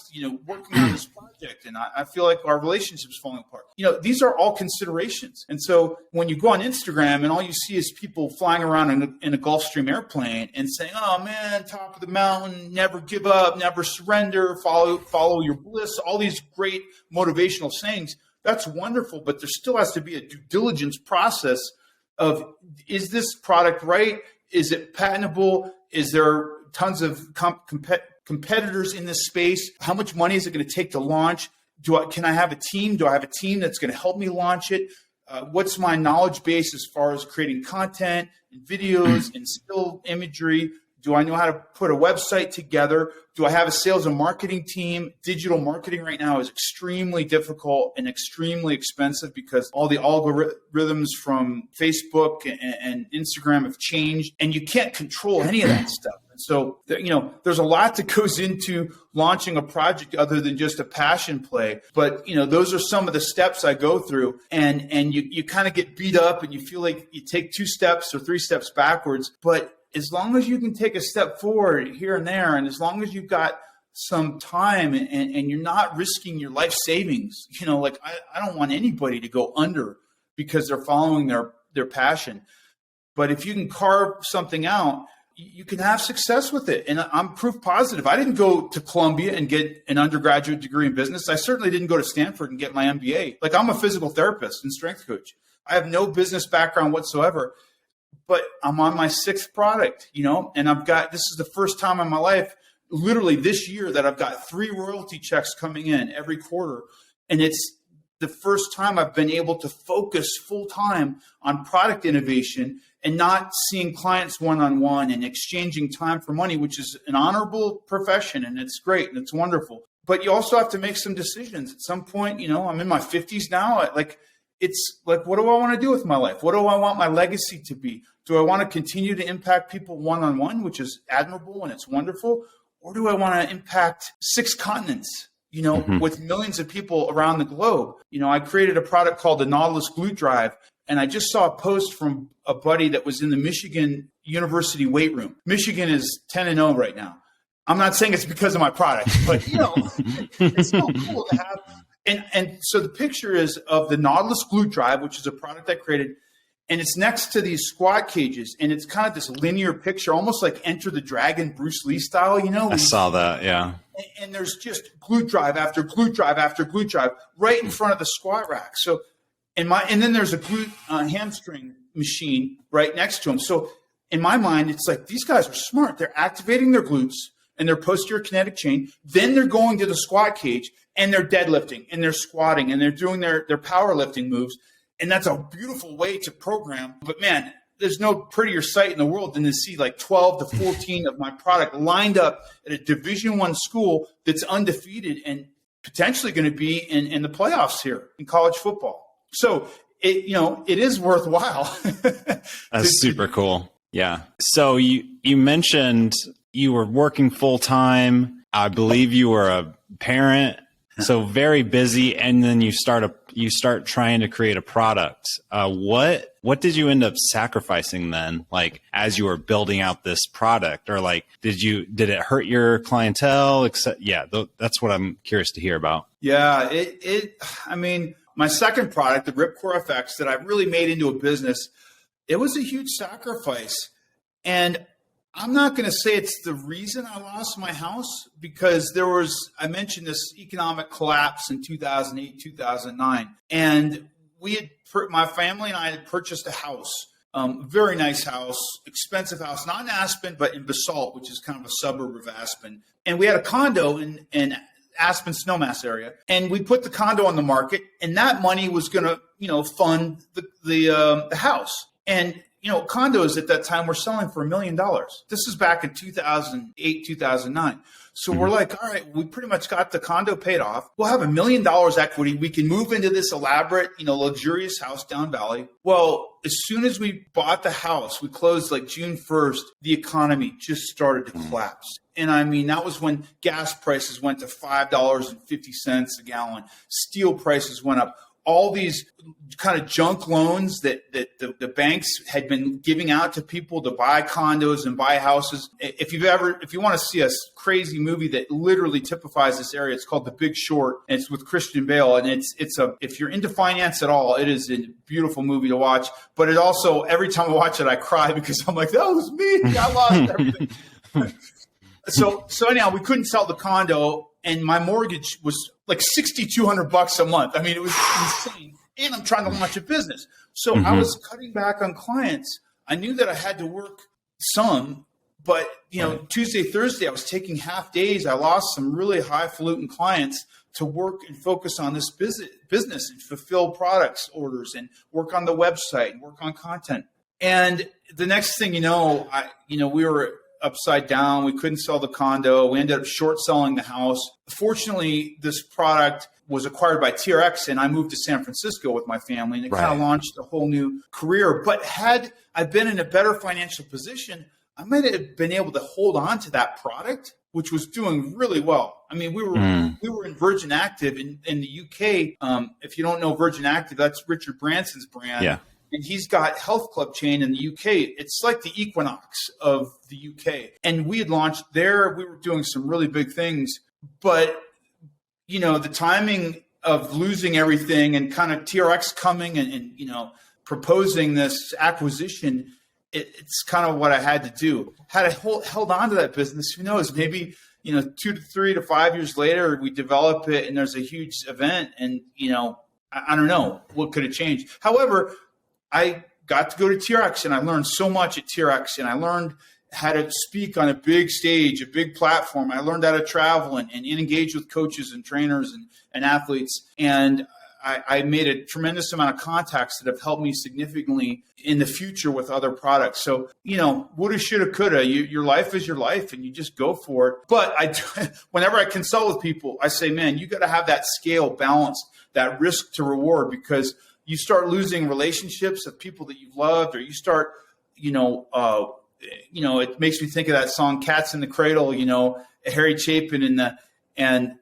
working on this project. And I feel like our relationship's falling apart. These are all considerations. And so when you go on Instagram and all you see is people flying around in a Gulfstream airplane and saying, oh man, top of the mountain, never give up, never surrender, follow your bliss, all these great motivational sayings, that's wonderful, but there still has to be a due diligence process of, is this product right? Is it patentable? Is there tons of competitors in this space? How much money is it going to take to launch? Can I have a team? Do I have a team that's going to help me launch it? What's my knowledge base as far as creating content and videos and still imagery? Do I know how to put a website together? Do I have a sales and marketing team? Digital marketing right now is extremely difficult and extremely expensive because all the algorithms from Facebook and Instagram have changed, and you can't control any of that stuff. So, there's a lot that goes into launching a project other than just a passion play. But, those are some of the steps I go through. And you kind of get beat up and you feel like you take 2 steps or 3 steps backwards. But as long as you can take a step forward here and there, and as long as you've got some time and you're not risking your life savings, I don't want anybody to go under because they're following their passion. But if you can carve something out, you can have success with it. And I'm proof positive. I didn't go to Columbia and get an undergraduate degree in business. I certainly didn't go to Stanford and get my MBA. Like, I'm a physical therapist and strength coach. I have no business background whatsoever, but I'm on my 6th product, and this is the first time in my life, literally this year, that I've got 3 royalty checks coming in every quarter. And it's the first time I've been able to focus full time on product innovation and not seeing clients one-on-one and exchanging time for money, which is an honorable profession, and it's great and it's wonderful. But you also have to make some decisions. At some point, I'm in my 50s now. It's like, what do I want to do with my life? What do I want my legacy to be? Do I want to continue to impact people one-on-one, which is admirable and it's wonderful? Or do I want to impact 6 continents? With millions of people around the globe. I created a product called the Nautilus Glute Drive, and I just saw a post from a buddy that was in the Michigan University weight room. Michigan is 10-0 right now. I'm not saying it's because of my product, but it's so cool to have. And so the picture is of the Nautilus Glute Drive, which is a product I created, and it's next to these squat cages, and it's kind of this linear picture, almost like Enter the Dragon, Bruce Lee style. I saw that, yeah. And there's just glute drive after glute drive after glute drive right in front of the squat rack. So, and then there's a glute hamstring machine right next to them. So, in my mind, it's like these guys are smart. They're activating their glutes and their posterior kinetic chain. Then they're going to the squat cage and they're deadlifting and they're squatting and they're doing their powerlifting moves. And that's a beautiful way to program. But man, there's no prettier sight in the world than to see like 12 to 14 of my product lined up at a Division I school that's undefeated and potentially going to be in the playoffs here in college football. So it is worthwhile. That's super cool. Yeah. So you mentioned you were working full time. I believe you were a parent. So very busy, and then you start trying to create a product. What did you end up sacrificing then, like as you were building out this product, or like did it hurt your clientele? That's what I'm curious to hear about. Yeah, my second product, the Ripcore FX, that I really made into a business, it was a huge sacrifice, and I'm not going to say it's the reason I lost my house, because I mentioned this economic collapse in 2008, 2009. And my family and I had purchased a house, very nice house, expensive house, not in Aspen, but in Basalt, which is kind of a suburb of Aspen. And we had a condo in Aspen Snowmass area. And we put the condo on the market, and that money was going to, fund the house. And condos at that time were selling for $1 million. This is back in 2008, 2009. So we're like, all right, we pretty much got the condo paid off. We'll have $1 million equity. We can move into this elaborate, luxurious house down valley. Well, as soon as we bought the house, we closed like June 1st, the economy just started to collapse. And that was when gas prices went to $5.50 a gallon. Steel prices went up. All these kind of junk loans that the banks had been giving out to people to buy condos and buy houses. If you want to see a crazy movie that literally typifies this area, it's called The Big Short, and it's with Christian Bale. And if you're into finance at all, it is a beautiful movie to watch. But it also, every time I watch it, I cry because I'm like, that was me. I lost everything. So anyhow, we couldn't sell the condo, and my mortgage was like $6,200 a month. It was insane. And I'm trying to launch a business. So I was cutting back on clients. I knew that I had to work some, but Tuesday, Thursday, I was taking half days. I lost some really highfalutin clients to work and focus on this business and fulfill products orders and work on the website and work on content. And the next thing we were upside down. We couldn't sell the condo. We ended up short selling the house. Fortunately, this product was acquired by TRX, and I moved to San Francisco with my family, and it kind of launched a whole new career. But had I been in a better financial position, I might have been able to hold on to that product, which was doing really well. I mean, we were in Virgin Active in the UK. If you don't know Virgin Active, that's Richard Branson's brand. Yeah. And he's got Health Club chain in the UK. It's like the Equinox of the UK. And we had launched there. We were doing some really big things. But, you know, the timing of losing everything and kind of TRX coming and you know, proposing this acquisition, it's kind of what I had to do. Had I held on to that business, who knows, maybe, you know, 2 to 3 to 5 years later, we develop it and there's a huge event and, you know, I don't know what could have changed. However, I got to go to TRX and I learned so much at TRX, and I learned how to speak on a big stage, a big platform. I learned how to travel and engage with coaches and trainers and athletes. And I made a tremendous amount of contacts that have helped me significantly in the future with other products. So, you know, woulda, shoulda, coulda. Your life is your life, and you just go for it. But whenever I consult with people, I say, man, you got to have that scale balanced, that risk to reward, because you start losing relationships of people that you've loved, or you start, it makes me think of that song "Cats in the Cradle." You know, Harry Chapin and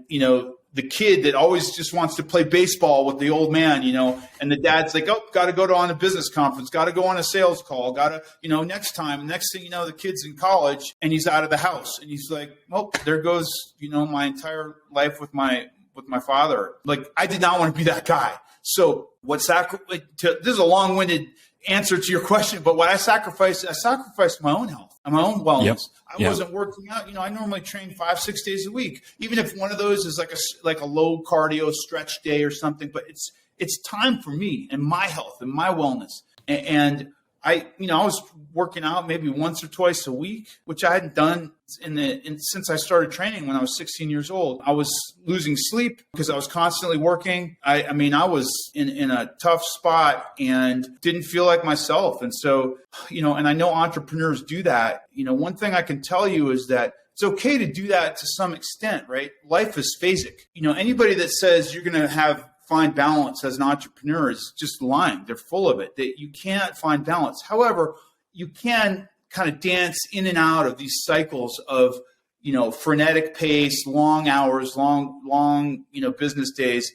you know, the kid that always just wants to play baseball with the old man, you know, and the dad's like, oh, got to go on a business conference, got to go on a sales call, got to, you know, next thing you know, the kid's in college and he's out of the house and he's like, oh, there goes, you know, my entire life with my father. Like, I did not want to be that guy. So this is a long-winded answer to your question, but what I sacrificed my own health and my own wellness. Yep. I wasn't working out. You know, I normally train 5-6 days a week, even if one of those is like a low cardio stretch day or something. But it's time for me and my health and my wellness. And I was working out maybe once or twice a week, which I hadn't done since I started training when I was 16 years old. I was losing sleep because I was constantly working. I was in a tough spot and didn't feel like myself. And so, you know, and I know entrepreneurs do that. You know, one thing I can tell you is that it's okay to do that to some extent, right? Life is phasic. You know, anybody that says you're going to find balance as an entrepreneur is just lying. They're full of it. That you can't find balance. However, you can kind of dance in and out of these cycles of, you know, frenetic pace, long hours, long, you know, business days,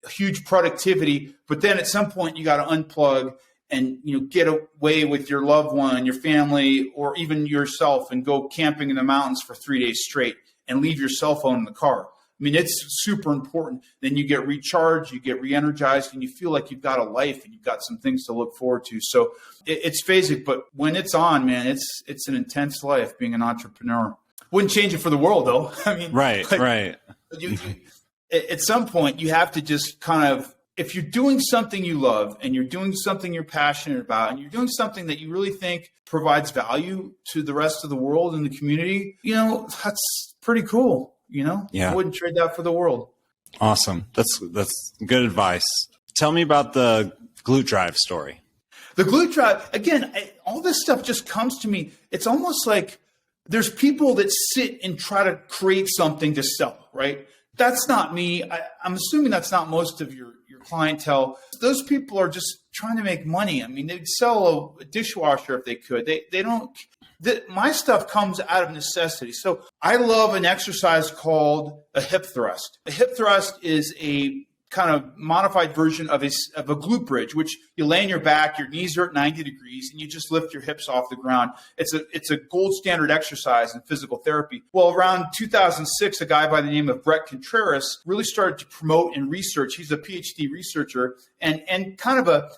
huge productivity. But then at some point you got to unplug and, you know, get away with your loved one, your family, or even yourself and go camping in the mountains for 3 days straight and leave your cell phone in the car. I mean, it's super important. Then you get recharged, you get re-energized, and you feel like you've got a life and you've got some things to look forward to. So it's phasic, but when it's on, man, it's an intense life being an entrepreneur. Wouldn't change it for the world, though. I mean, right. You, at some point, you have to just kind of, if you're doing something you love and you're doing something you're passionate about and you're doing something that you really think provides value to the rest of the world and the community, you know, that's pretty cool. You know, I wouldn't trade that for the world. Awesome. That's good advice. Tell me about the glute drive story. The glute drive, again, all this stuff just comes to me. It's almost like there's people that sit and try to create something to sell, right? That's not me. I'm assuming that's not most of your clientele. Those people are just trying to make money. I mean, they'd sell a dishwasher if they could. They don't. My stuff comes out of necessity. So I love an exercise called a hip thrust. A hip thrust is a kind of modified version of a glute bridge, which you lay on your back, your knees are at 90 degrees, and you just lift your hips off the ground. It's a gold standard exercise in physical therapy. Well, around 2006, a guy by the name of Brett Contreras really started to promote and research. He's a PhD researcher and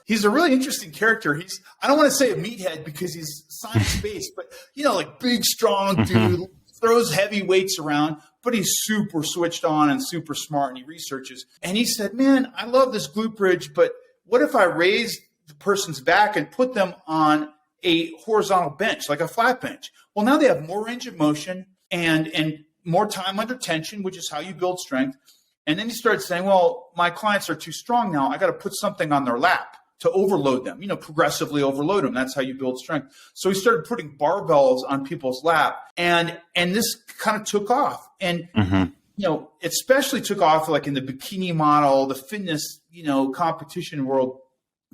he's a really interesting character. I don't want to say a meathead because he's science-based, but, you know, like big, strong dude, throws heavy weights around, but he's super switched on and super smart, and he researches. And he said, man, I love this glute bridge, but what if I raise the person's back and put them on a horizontal bench, like a flat bench? Well, now they have more range of motion and more time under tension, which is how you build strength. And then he started saying, well, my clients are too strong now. I got to put something on their lap to overload them, you know, progressively overload them. That's how you build strength. So he started putting barbells on people's lap, and this kind of took off. And, you know, especially took off like in the bikini model, the fitness, you know, competition world,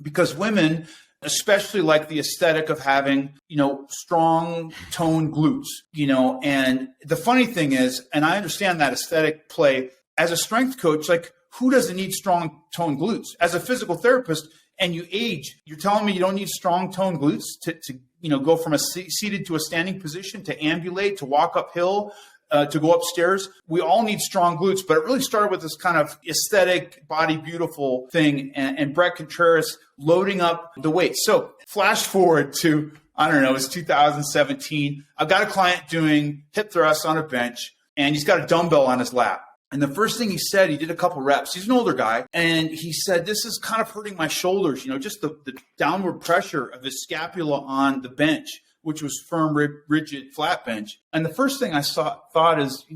because women especially like the aesthetic of having, strong toned glutes, and the funny thing is, and I understand that aesthetic play as a strength coach, like who doesn't need strong toned glutes? As a physical therapist and you age, you're telling me you don't need strong toned glutes to go from a seated to a standing position, to ambulate, to walk uphill, to go upstairs. We all need strong glutes, but it really started with this kind of aesthetic, body beautiful thing, and Brett Contreras loading up the weights. So flash forward to, I don't know, it's 2017. I've got a client doing hip thrusts on a bench, and he's got a dumbbell on his lap. And the first thing he said, he did a couple reps. He's an older guy. And he said, this is kind of hurting my shoulders, just the downward pressure of his scapula on the bench, which was firm, rigid, flat bench. And the first thing I thought is,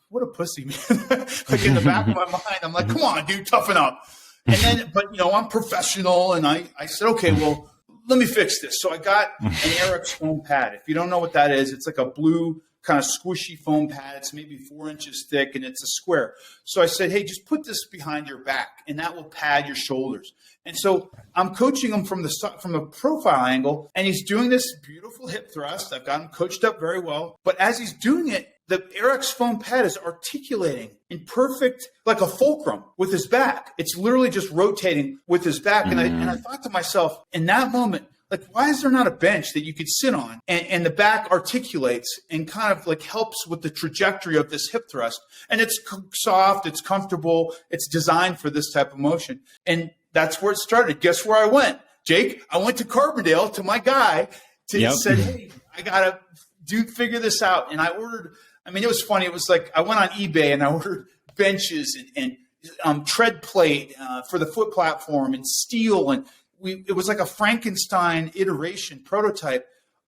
what a pussy, man. Like in the back of my mind, I'm like, come on, dude, toughen up. And then, but I'm professional. And I said, okay, well, let me fix this. So I got an Aerex foam pad. If you don't know what that is, it's like a blue kind of squishy foam pad. It's maybe 4 inches thick and it's a square. So I said, hey, just put this behind your back and that will pad your shoulders. And so I'm coaching him from the profile angle, and he's doing this beautiful hip thrust. I've got him coached up very well. But as he's doing it, the Aerex foam pad is articulating in perfect, like a fulcrum with his back. It's literally just rotating with his back. And I thought to myself in that moment, like, why is there not a bench that you could sit on and the back articulates and kind of like helps with the trajectory of this hip thrust? And it's soft, it's comfortable, it's designed for this type of motion. And that's where it started. Guess where I went, Jake? I went to Carbondale to my guy said, hey, I got to figure this out. And I ordered, it was funny. It was like I went on eBay and I ordered benches and tread plate for the foot platform and steel, and it was like a Frankenstein iteration prototype.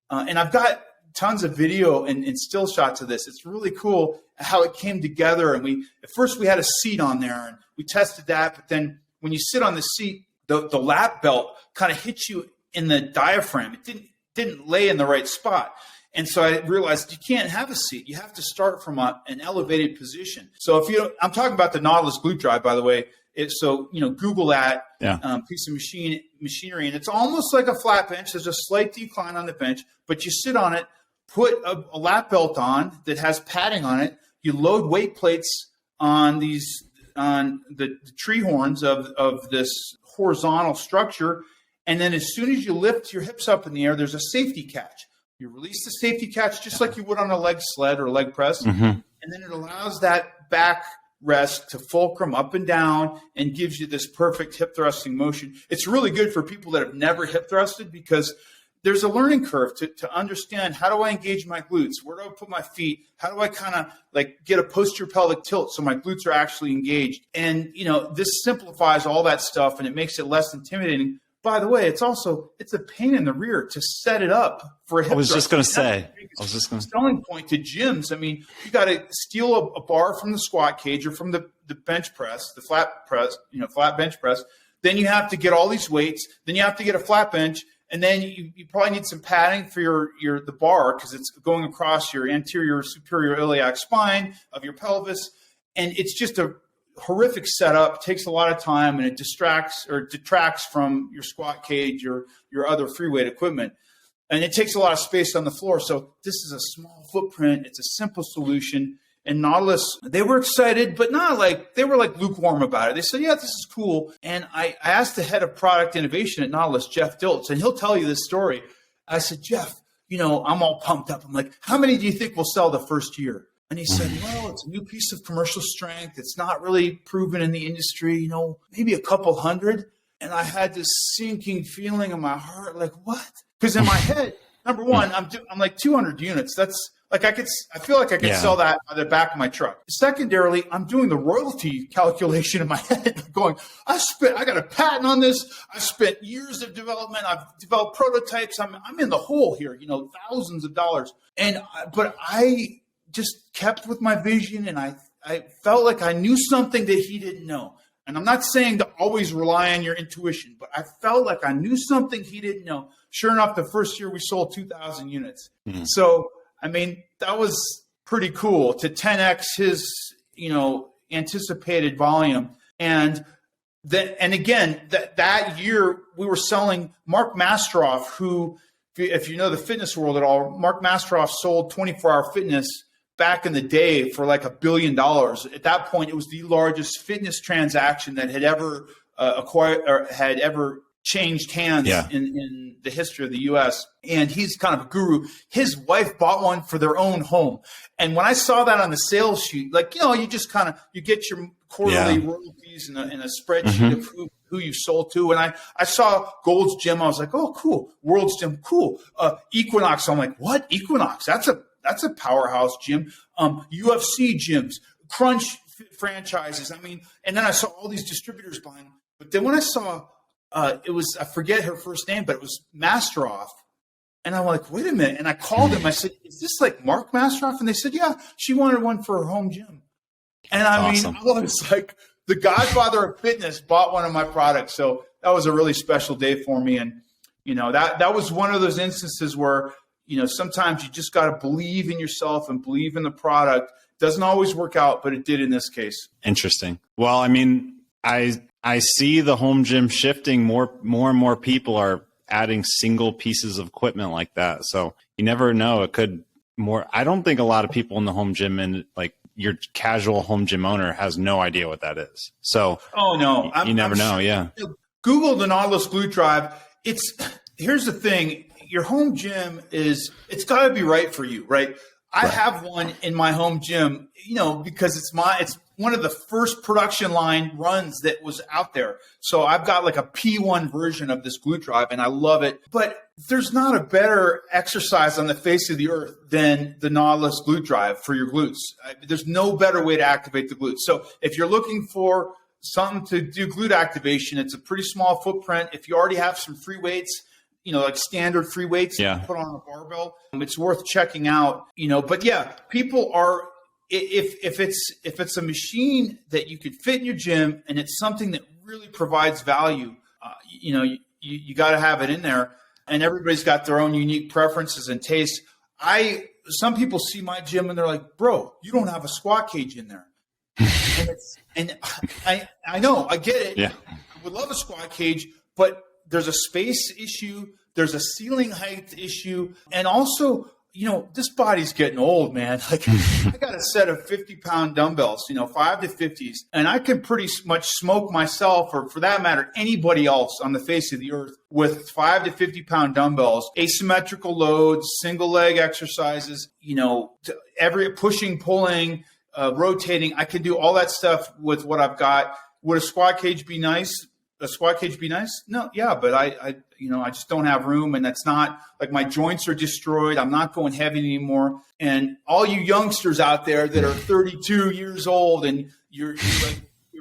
And I've got tons of video and still shots of this. It's really cool how it came together. And at first we had a seat on there and we tested that. But then when you sit on the seat, the lap belt kind of hits you in the diaphragm. It didn't lay in the right spot. And so I realized you can't have a seat. You have to start from an elevated position. So I'm talking about the Nautilus Glute Drive, by the way. Google that piece of machinery, and it's almost like a flat bench. There's a slight decline on the bench, but you sit on it, put a lap belt on that has padding on it. You load weight plates on the tree horns of this horizontal structure, and then as soon as you lift your hips up in the air, there's a safety catch. You release the safety catch just like you would on a leg sled or a leg press, and then it allows that back rest to fulcrum up and down and gives you this perfect hip thrusting motion. It's really good for people that have never hip thrusted because there's a learning curve to understand, how do I engage my glutes? Where do I put my feet? How do I kind of like get a posterior pelvic tilt so my glutes are actually engaged? And, this simplifies all that stuff and it makes it less intimidating. By the way, it's a pain in the rear to set it up for a hip thrust. Selling point to gyms. You got to steal a bar from the squat cage or from the bench press, the flat press, flat bench press. Then you have to get all these weights. Then you have to get a flat bench. And then you probably need some padding for the bar because it's going across your anterior superior iliac spine of your pelvis. And it's just a horrific setup, takes a lot of time, and it detracts from your squat cage or your other free weight equipment. And it takes a lot of space on the floor. So this is a small footprint. It's a simple solution. And Nautilus, they were excited, but they were lukewarm about it. They said, yeah, this is cool. And I asked the head of product innovation at Nautilus, Jeff Diltz, and he'll tell you this story. I said, Jeff, I'm all pumped up. I'm like, how many do you think will sell the first year? And he said, well, it's a new piece of commercial strength. It's not really proven in the industry, maybe a couple hundred. And I had this sinking feeling in my heart, like, what? Because in my head, number one, I'm like 200 units. That's like, I feel like I could sell that on the back of my truck. Secondarily, I'm doing the royalty calculation in my head, going, I got a patent on this. I spent years of development. I've developed prototypes. I'm in the hole here, thousands of dollars. But I just kept with my vision, and I felt like I knew something that he didn't know. And I'm not saying to always rely on your intuition, but I felt like I knew something he didn't know. Sure enough, the first year we sold 2,000 units. So, that was pretty cool to 10x his, anticipated volume. And And again, that year we were selling Mark Masteroff, who, if you know the fitness world at all, Mark Masteroff sold 24-hour fitness back in the day for like $1 billion. At that point, it was the largest fitness transaction that had ever acquired or had ever changed hands in the history of the U.S. And he's kind of a guru. His wife bought one for their own home. And when I saw that on the sales sheet, like, you just kind of, you get your quarterly royalties in a spreadsheet of who you sold to. And I saw Gold's Gym. I was like, oh, cool. World's Gym. Cool. Equinox. I'm like, what? Equinox? That's a powerhouse gym. UFC gyms, Crunch franchises. I mean, and then I saw all these distributors buying them. But then when I saw, it was, I forget her first name, but it was Masteroff. And I'm like, wait a minute. And I called them. I said, is this like Mark Masteroff? And they said, yeah, she wanted one for her home gym. And I mean, I was like, the godfather of fitness bought one of my products. So that was a really special day for me. And, that was one of those instances where, sometimes you just got to believe in yourself and believe in the product. Doesn't always work out, but it did in this case. Interesting. Well, I mean, I see the home gym shifting. More and more people are adding single pieces of equipment like that. So you never know. It could more. I don't think a lot of people in the home gym and like your casual home gym owner has no idea what that is. So oh no, you never know. Yeah. Google the Nautilus Glute Drive. Here's the thing. Your home gym it's got to be right for you, right? I have one in my home gym, because it's one of the first production line runs that was out there. So I've got like a P1 version of this glute drive and I love it. But there's not a better exercise on the face of the earth than the Nautilus Glute Drive for your glutes. There's no better way to activate the glutes. So if you're looking for something to do glute activation, it's a pretty small footprint. If you already have some free weights, like standard free weights you put on a barbell, it's worth checking out, but yeah, people are, if it's a machine that you could fit in your gym and it's something that really provides value, you got to have it in there, and everybody's got their own unique preferences and tastes. Some people see my gym and they're like, bro, you don't have a squat cage in there. and I know, I get it. Yeah. I would love a squat cage, but there's a space issue. There's a ceiling height issue. And also, this body's getting old, man. Like I got a set of 50-pound dumbbells, 5 to 50s, and I can pretty much smoke myself, or for that matter, anybody else on the face of the earth with 5 to 50-pound dumbbells, asymmetrical loads, single leg exercises, every pushing, pulling, rotating. I can do all that stuff with what I've got. Would a squat cage be nice? A squat cage be nice? No, yeah, but I just don't have room, and that's not like my joints are destroyed. I'm not going heavy anymore. And all you youngsters out there that are 32 years old and you're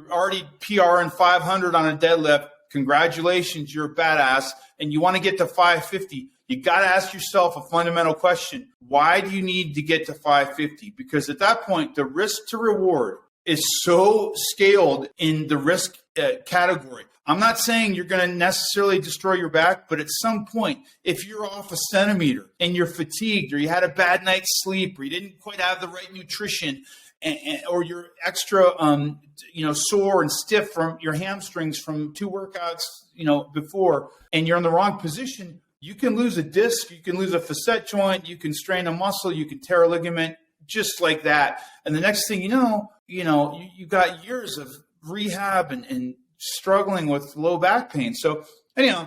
already PRing 500 on a deadlift, congratulations, you're a badass. And you want to get to 550. You got to ask yourself a fundamental question. Why do you need to get to 550? Because at that point, the risk to reward is so scaled in the risk category. I'm not saying you're going to necessarily destroy your back, but at some point, if you're off a centimeter and you're fatigued, or you had a bad night's sleep, or you didn't quite have the right nutrition, or you're extra, sore and stiff from your hamstrings from 2 workouts, before, and you're in the wrong position, you can lose a disc, you can lose a facet joint, you can strain a muscle, you can tear a ligament, just like that. And the next thing you know, you got years of rehab and struggling with low back pain. So anyhow,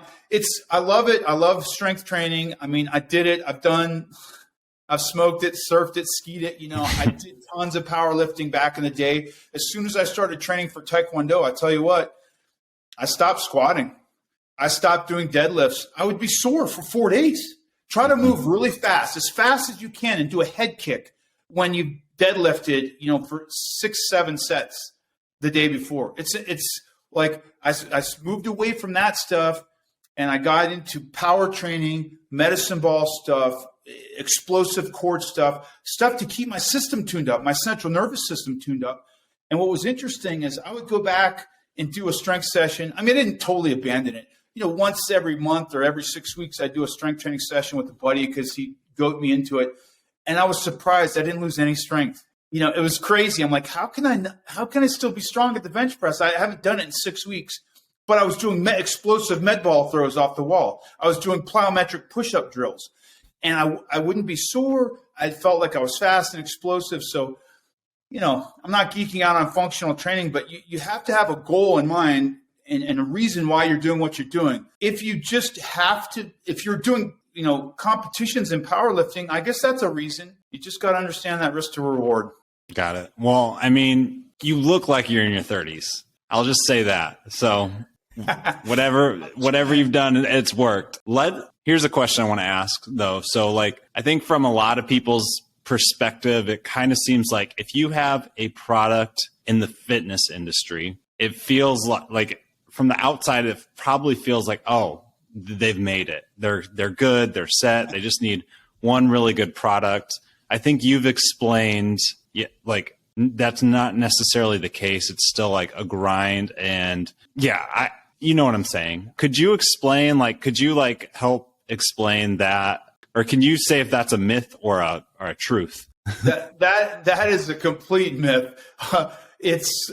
I love it. I love strength training. I mean, I did it. I've smoked it, surfed it, skied it. I did tons of powerlifting back in the day. As soon as I started training for Taekwondo, I tell you what, I stopped squatting. I stopped doing deadlifts. I would be sore for 4 days. Try to move really fast as you can, and do a head kick when you deadlifted, for 6-7 sets the day before. It's like I moved away from that stuff, and I got into power training, medicine ball stuff, explosive cord stuff to keep my system tuned up, my central nervous system tuned up. And what was interesting is I would go back and do a strength session. I mean, I didn't totally abandon it. Once every month or every 6 weeks, I'd do a strength training session with a buddy because he goat me into it. And I was surprised I didn't lose any strength. it was crazy. I'm like, how can I still be strong at the bench press? I haven't done it in 6 weeks, but I was doing explosive med ball throws off the wall. I was doing plyometric push-up drills, and I wouldn't be sore. I felt like I was fast and explosive. So, I'm not geeking out on functional training, but you have to have a goal in mind and a reason why you're doing what you're doing. If you're doing, competitions in powerlifting, I guess that's a reason. You just got to understand that risk to reward. Got it. Well, I mean, you look like you're in your 30s. I'll just say that. So whatever you've done, it's worked. Here's a question I want to ask though. So I think from a lot of people's perspective, it kind of seems like if you have a product in the fitness industry, it feels like from the outside, it probably feels like, oh, they've made it. They're good. They're set. They just need one really good product. I think you've explained, that's not necessarily the case. It's still like a grind. And you know what I'm saying? Could you explain, help explain that? Or can you say if that's a myth or a truth? That is a complete myth. It's,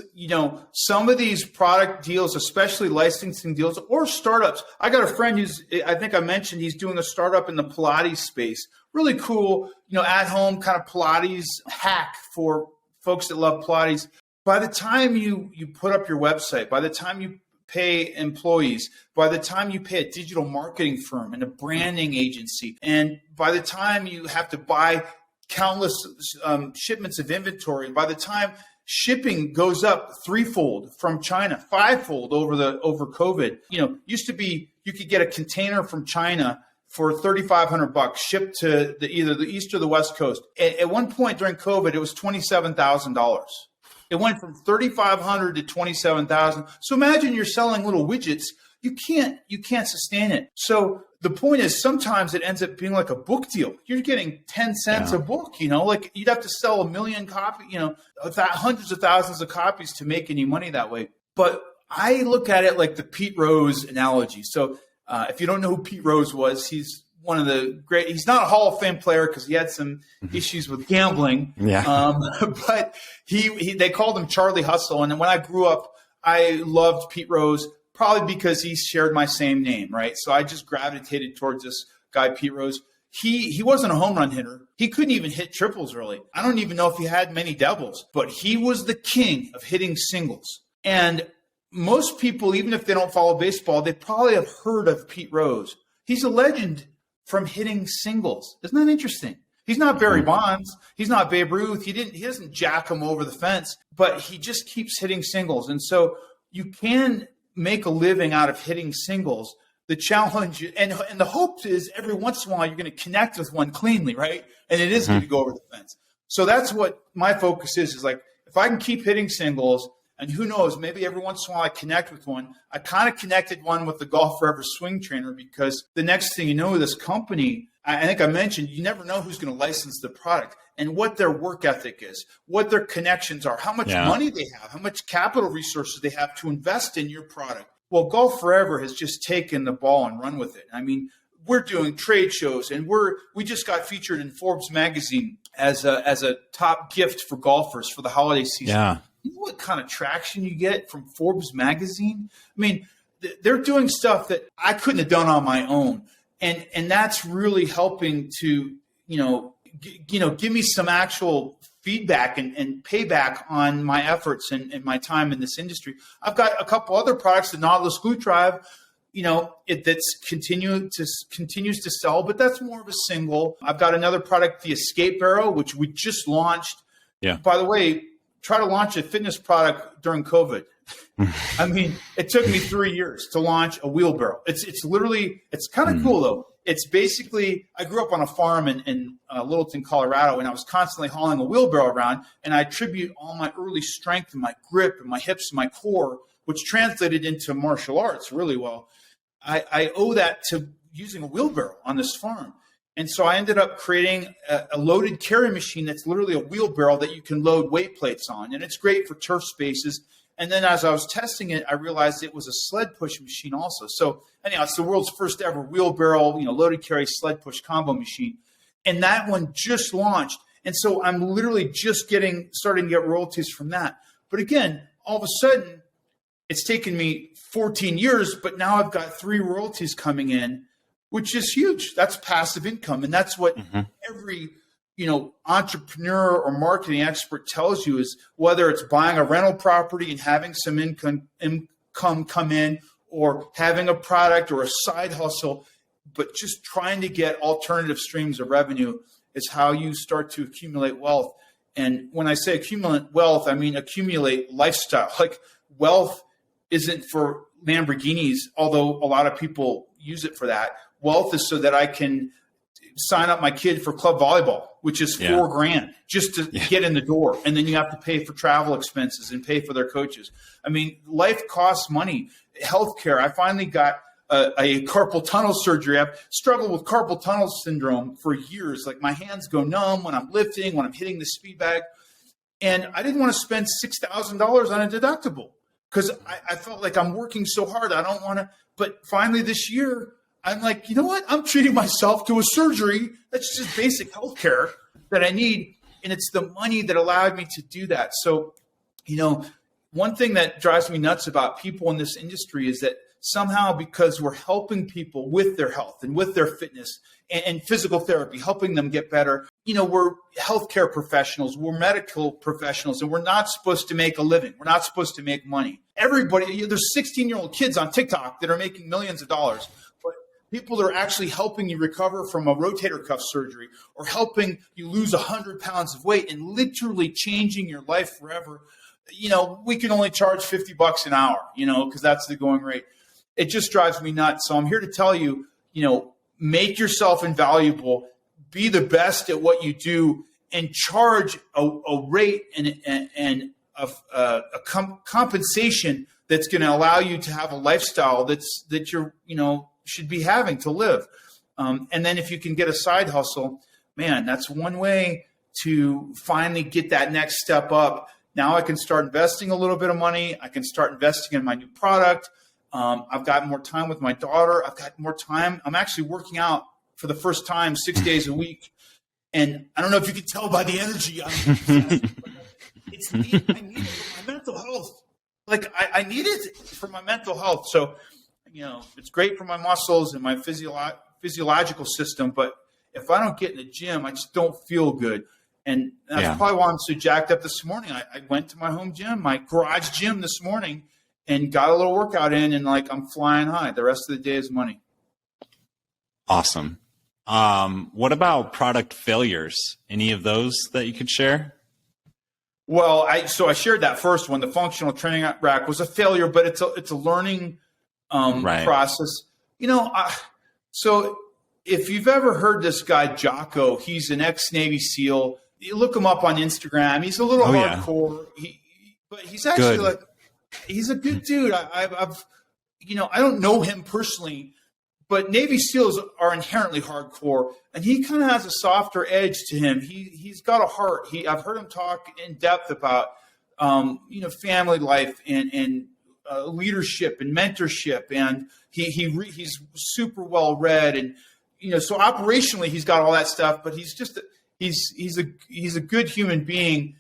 some of these product deals, especially licensing deals or startups. I got a friend I think I mentioned, he's doing a startup in the Pilates space. Really cool, at home kind of Pilates hack for folks that love Pilates. By the time you put up your website, by the time you pay employees, by the time you pay a digital marketing firm and a branding agency, and by the time you have to buy countless shipments of inventory, by the time shipping goes up threefold from China, fivefold over COVID. Used to be you could get a container from China for $3,500 shipped to either the East or the West Coast. At one point during COVID, it was $27,000. It went from $3,500 to $27,000. So imagine you're selling little widgets. You can't sustain it. So the point is sometimes it ends up being like a book deal. You're getting 10 cents a book, like you'd have to sell 1 million copies, hundreds of thousands of copies to make any money that way. But I look at it like the Pete Rose analogy. So if you don't know who Pete Rose was, he's one of the great, he's not a Hall of Fame player because he had some issues with gambling. Yeah. But they called him Charlie Hustle. And when I grew up, I loved Pete Rose, probably because he shared my same name, right? So I just gravitated towards this guy, Pete Rose. He wasn't a home run hitter. He couldn't even hit triples, really. I don't even know if he had many doubles, but he was the king of hitting singles. And most people, even if they don't follow baseball, they probably have heard of Pete Rose. He's a legend from hitting singles. Isn't that interesting? He's not Barry Bonds. He's not Babe Ruth. He doesn't jack him over the fence, but he just keeps hitting singles. And so you can make a living out of hitting singles. The challenge and the hope is every once in a while you're going to connect with one cleanly, right? And it is going to go over the fence. So that's what my focus is like, if I can keep hitting singles, and who knows, maybe every once in a while I connect with one. I kind of connected one with the Golf Forever swing trainer because the next thing you know, this company, I think I mentioned, you never know who's going to license the product and what their work ethic is, what their connections are, how much money they have, how much capital resources they have to invest in your product. Well, Golf Forever has just taken the ball and run with it. I mean, we're doing trade shows, and we just got featured in Forbes magazine as a top gift for golfers for the holiday season. Yeah. You know what kind of traction you get from Forbes magazine? I mean, they're doing stuff that I couldn't have done on my own, and that's really helping to give me some actual feedback and payback on my efforts and my time in this industry. I've got a couple other products, the Nautilus Glute Drive, that's continues to sell, but that's more of a single. I've got another product, the Escape Barrel, which we just launched. Yeah. By the way, try to launch a fitness product during COVID. I mean, it took me 3 years to launch a wheelbarrow. It's literally, it's kind of cool though. It's basically, I grew up on a farm in Littleton, Colorado, and I was constantly hauling a wheelbarrow around, and I attribute all my early strength and my grip and my hips and my core, which translated into martial arts really well. I owe that to using a wheelbarrow on this farm. And so I ended up creating a loaded carry machine that's literally a wheelbarrow that you can load weight plates on. And it's great for turf spaces. And then as I was testing it, I realized it was a sled push machine also. So anyhow, it's the world's first ever wheelbarrow, loaded carry sled push combo machine. And that one just launched. And so I'm literally just starting to get royalties from that. But again, all of a sudden, it's taken me 14 years, but now I've got 3 royalties coming in, which is huge. That's passive income. And that's what every entrepreneur or marketing expert tells you, is whether it's buying a rental property and having some income come in, or having a product or a side hustle, but just trying to get alternative streams of revenue is how you start to accumulate wealth. And when I say accumulate wealth, I mean accumulate lifestyle. Like, wealth isn't for Lamborghinis, although a lot of people use it for that. Wealth is so that I can sign up my kid for club volleyball, which is $4,000 just to get in the door. And then you have to pay for travel expenses and pay for their coaches. I mean, life costs money. Healthcare. I finally got a carpal tunnel surgery. I've struggled with carpal tunnel syndrome for years. Like, my hands go numb when I'm lifting, when I'm hitting the speed bag. And I didn't want to spend $6,000 on a deductible because I felt like I'm working so hard. I don't want to. But finally this year, I'm like, you know what? I'm treating myself to a surgery that's just basic healthcare that I need. And it's the money that allowed me to do that. So, one thing that drives me nuts about people in this industry is that somehow, because we're helping people with their health and with their fitness and physical therapy, helping them get better, we're healthcare professionals, we're medical professionals, and we're not supposed to make a living. We're not supposed to make money. Everybody, there's 16-year-old kids on TikTok that are making millions of dollars. People that are actually helping you recover from a rotator cuff surgery, or helping you lose 100 pounds of weight and literally changing your life forever. We can only charge $50 an hour, because that's the going rate. It just drives me nuts. So I'm here to tell you, make yourself invaluable, be the best at what you do, and charge a rate and a compensation that's going to allow you to have a lifestyle that you're, should be having to live. And then if you can get a side hustle, man, that's one way to finally get that next step up. Now I can start investing a little bit of money. I can start investing in my new product. I've got more time with my daughter. I've got more time. I'm actually working out for the first time 6 days a week. And I don't know if you can tell by the energy. I need it for my mental health. Like, I need it for my mental health. So, it's great for my muscles and my physiological system. But if I don't get in the gym, I just don't feel good. And that's probably why I'm so jacked up this morning. I went to my home gym, my garage gym this morning, and got a little workout in, and I'm flying high. The rest of the day is money. Awesome. What about product failures? Any of those that you could share? Well, I shared that first one. The functional training rack was a failure, but it's a learning process. So if you've ever heard this guy Jocko, he's an ex-Navy SEAL. You look him up on Instagram. He's a little hardcore. But he's actually he's a good dude. I don't know him personally, but Navy SEALs are inherently hardcore, and he kind of has a softer edge to him. He's got a heart. I've heard him talk in depth about family life and leadership and mentorship, and he's super well read, and so operationally he's got all that stuff, but he's just he's a good human being.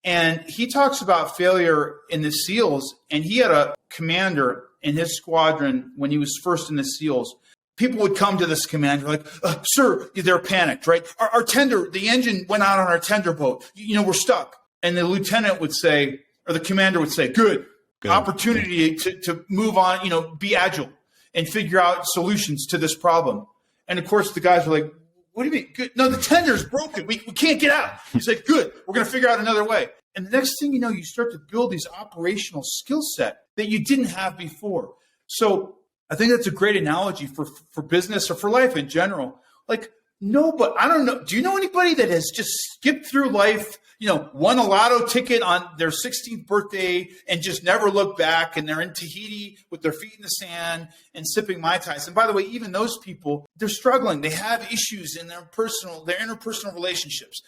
And he talks about failure in the SEALs, and he had a commander in his squadron when he was first in the SEALs. People would come to this commander like, sir, they're panicked, right? Our tender, the engine went out on our tender boat. We're stuck. And the lieutenant would say, or the commander would say, good. Opportunity to move on, be agile and figure out solutions to this problem. And of course, the guys were like, what do you mean? Good. No, the tender's broken. We can't get out. He's like, good. We're going to figure out another way. And the next thing you know, you start to build these operational skill set that you didn't have before. So I think that's a great analogy for business or for life in general. Like, no, but I don't know. Do you know anybody that has just skipped through life, won a lotto ticket on their 16th birthday and just never looked back, and they're in Tahiti with their feet in the sand and sipping Mai Tais? And by the way, even those people, they're struggling. They have issues in their interpersonal relationships,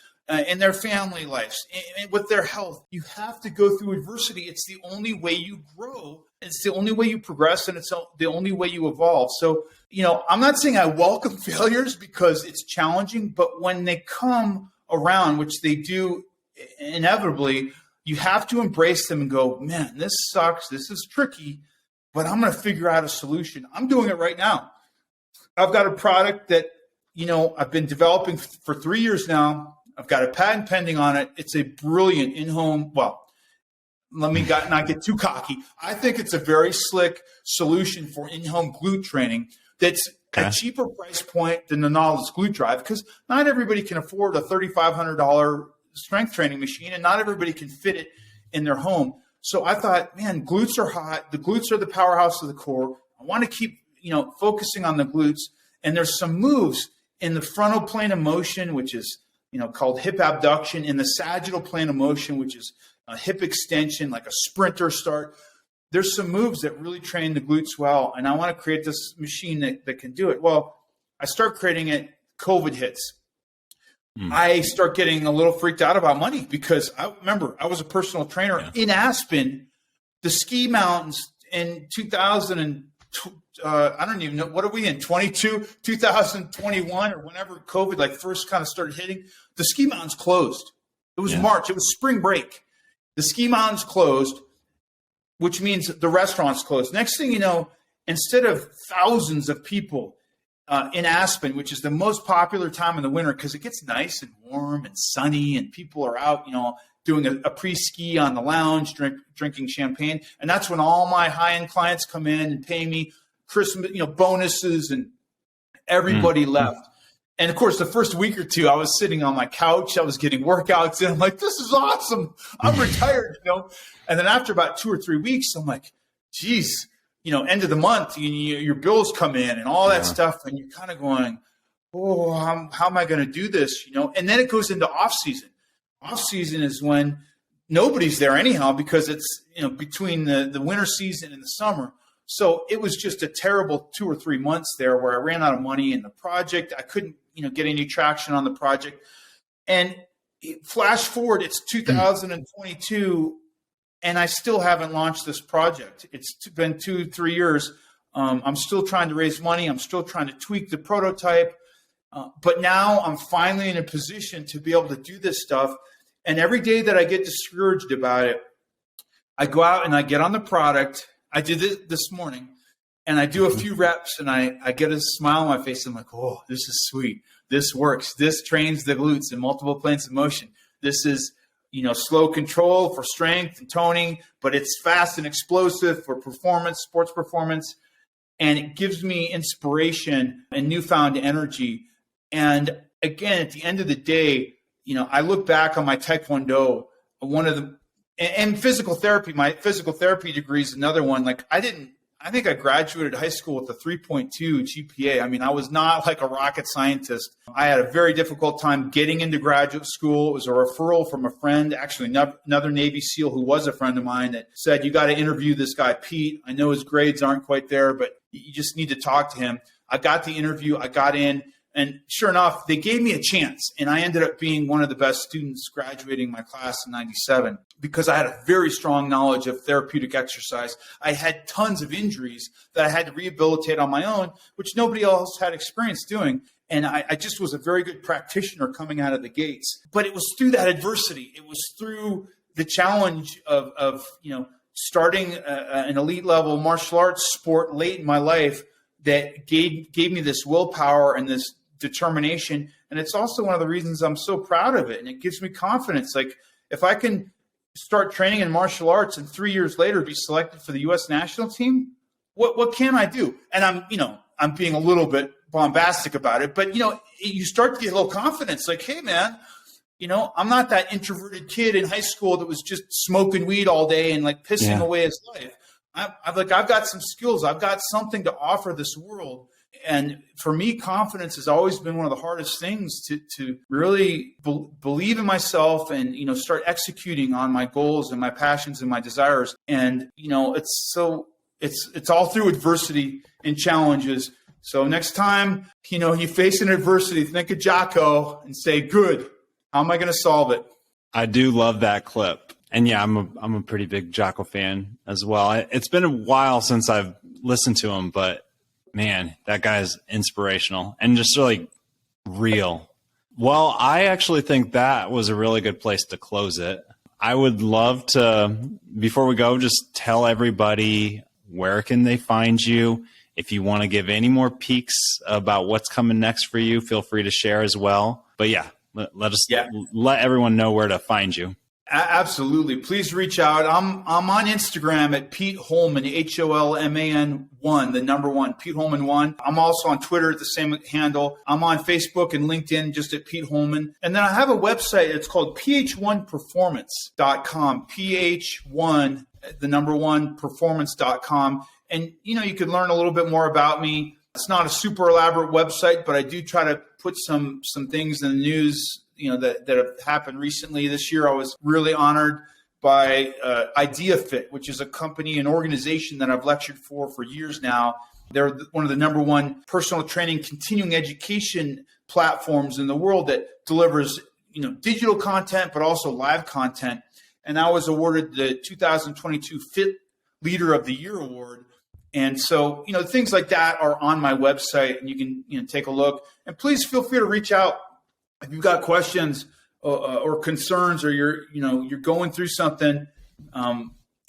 in their family lives, and with their health. You have to go through adversity. It's the only way you grow. It's the only way you progress, and it's the only way you evolve. So, I'm not saying I welcome failures because it's challenging, but when they come around, which they do inevitably, you have to embrace them and go, man, this sucks. This is tricky, but I'm going to figure out a solution. I'm doing it right now. I've got a product that, I've been developing for 3 years now. I've got a patent pending on it. It's a brilliant in-home, let me not get too cocky. I think it's a very slick solution for in-home glute training that's a cheaper price point than the Nautilus Glute Drive, because not everybody can afford a $3,500 strength training machine, and not everybody can fit it in their home. So I thought, man, glutes are hot. The glutes are the powerhouse of the core. I want to keep, focusing on the glutes. And there's some moves in the frontal plane of motion, which is, called hip abduction, in the sagittal plane of motion, which is a hip extension, like a sprinter start. There's some moves that really train the glutes well, and I want to create this machine that can do it. Well, I start creating it, COVID hits. I start getting a little freaked out about money, because I remember I was a personal trainer in Aspen, the ski mountains in 2000 and I don't even know, what are we in, 2021 or whenever COVID first kind of started hitting, the ski mountains closed. It was March. It was spring break. The ski mountains closed, which means the restaurants closed. Next thing you know, instead of thousands of people in Aspen, which is the most popular time in the winter because it gets nice and warm and sunny and people are out, doing a pre-ski on the lounge, drinking champagne. And that's when all my high-end clients come in and pay me Christmas, bonuses, and everybody left. And of course, the first week or two, I was sitting on my couch. I was getting workouts, and I'm like, this is awesome. I'm retired, And then after about 2 or 3 weeks, I'm like, geez, end of the month, your bills come in and all that stuff. And you're kind of going, oh, how am I going to do this? And then it goes into off season. Off season is when nobody's there anyhow, because it's, between the winter season and the summer. So it was just a terrible 2 or 3 months there where I ran out of money in the project. I couldn't, get any traction on the project. And flash forward, it's 2022, and I still haven't launched this project. It's been 2-3 years. I'm still trying to raise money. I'm still trying to tweak the prototype. But now I'm finally in a position to be able to do this stuff. And every day that I get discouraged about it, I go out and I get on the product. I did it this morning, and I do a few reps, and I get a smile on my face. I'm like, oh, this is sweet. This works. This trains the glutes in multiple planes of motion. This is, slow control for strength and toning, but it's fast and explosive for performance, sports performance. And it gives me inspiration and newfound energy. And again, at the end of the day, I look back on my Taekwondo, and physical therapy. My physical therapy degree is another one. I think I graduated high school with a 3.2 GPA. I mean, I was not like a rocket scientist. I had a very difficult time getting into graduate school. It was a referral from a friend, actually another Navy SEAL who was a friend of mine, that said, you got to interview this guy, Pete. I know his grades aren't quite there, but you just need to talk to him. I got the interview. I got in. And sure enough, they gave me a chance, and I ended up being one of the best students graduating my class in 97 because I had a very strong knowledge of therapeutic exercise. I had tons of injuries that I had to rehabilitate on my own, which nobody else had experience doing. And I just was a very good practitioner coming out of the gates. But it was through that adversity. It was through the challenge of starting an elite level martial arts sport late in my life that gave me this willpower and this determination. And it's also one of the reasons I'm so proud of it. And it gives me confidence. Like, if I can start training in martial arts and 3 years later be selected for the U.S. national team, what can I do? And I'm being a little bit bombastic about it, but you start to get a little confidence. Like, hey man, I'm not that introverted kid in high school that was just smoking weed all day and like pissing away his life. I've got some skills. I've got something to offer this world. And for me, confidence has always been one of the hardest things to really believe in myself and, start executing on my goals and my passions and my desires. And, it's all through adversity and challenges. So next time, you face an adversity, think of Jocko and say, good, how am I going to solve it? I do love that clip. And yeah, I'm a pretty big Jocko fan as well. It's been a while since I've listened to him, but man, that guy is inspirational and just really real. Well, I actually think that was a really good place to close it. I would love to, before we go, just tell everybody where can they find you. If you want to give any more peeks about what's coming next for you, feel free to share as well. But yeah, let everyone know where to find you. Absolutely. Please reach out. I'm on Instagram at Pete Holman, HOLMAN 1, the number 1, Pete Holman 1. I'm also on Twitter at the same handle. I'm on Facebook and LinkedIn just at Pete Holman. And then I have a website. It's called ph1performance.com, ph1, the number 1, performance.com. And, you can learn a little bit more about me. It's not a super elaborate website, but I do try to put some things in the news that have happened recently. This year, I was really honored by IdeaFit, which is a company, an organization that I've lectured for years now. They're one of the number 1 personal training, continuing education platforms in the world that delivers, digital content, but also live content. And I was awarded the 2022 Fit Leader of the Year award. And so, things like that are on my website, and you can, take a look. And please feel free to reach out if you've got questions or concerns, or you're going through something.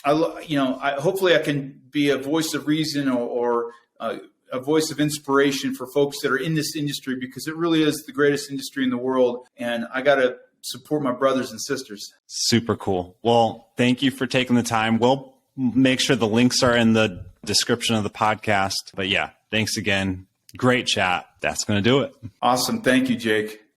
Hopefully I can be a voice of reason or a voice of inspiration for folks that are in this industry, because it really is the greatest industry in the world. And I got to support my brothers and sisters. Super cool. Well, thank you for taking the time. We'll make sure the links are in the description of the podcast. But yeah, thanks again. Great chat. That's going to do it. Awesome. Thank you, Jake.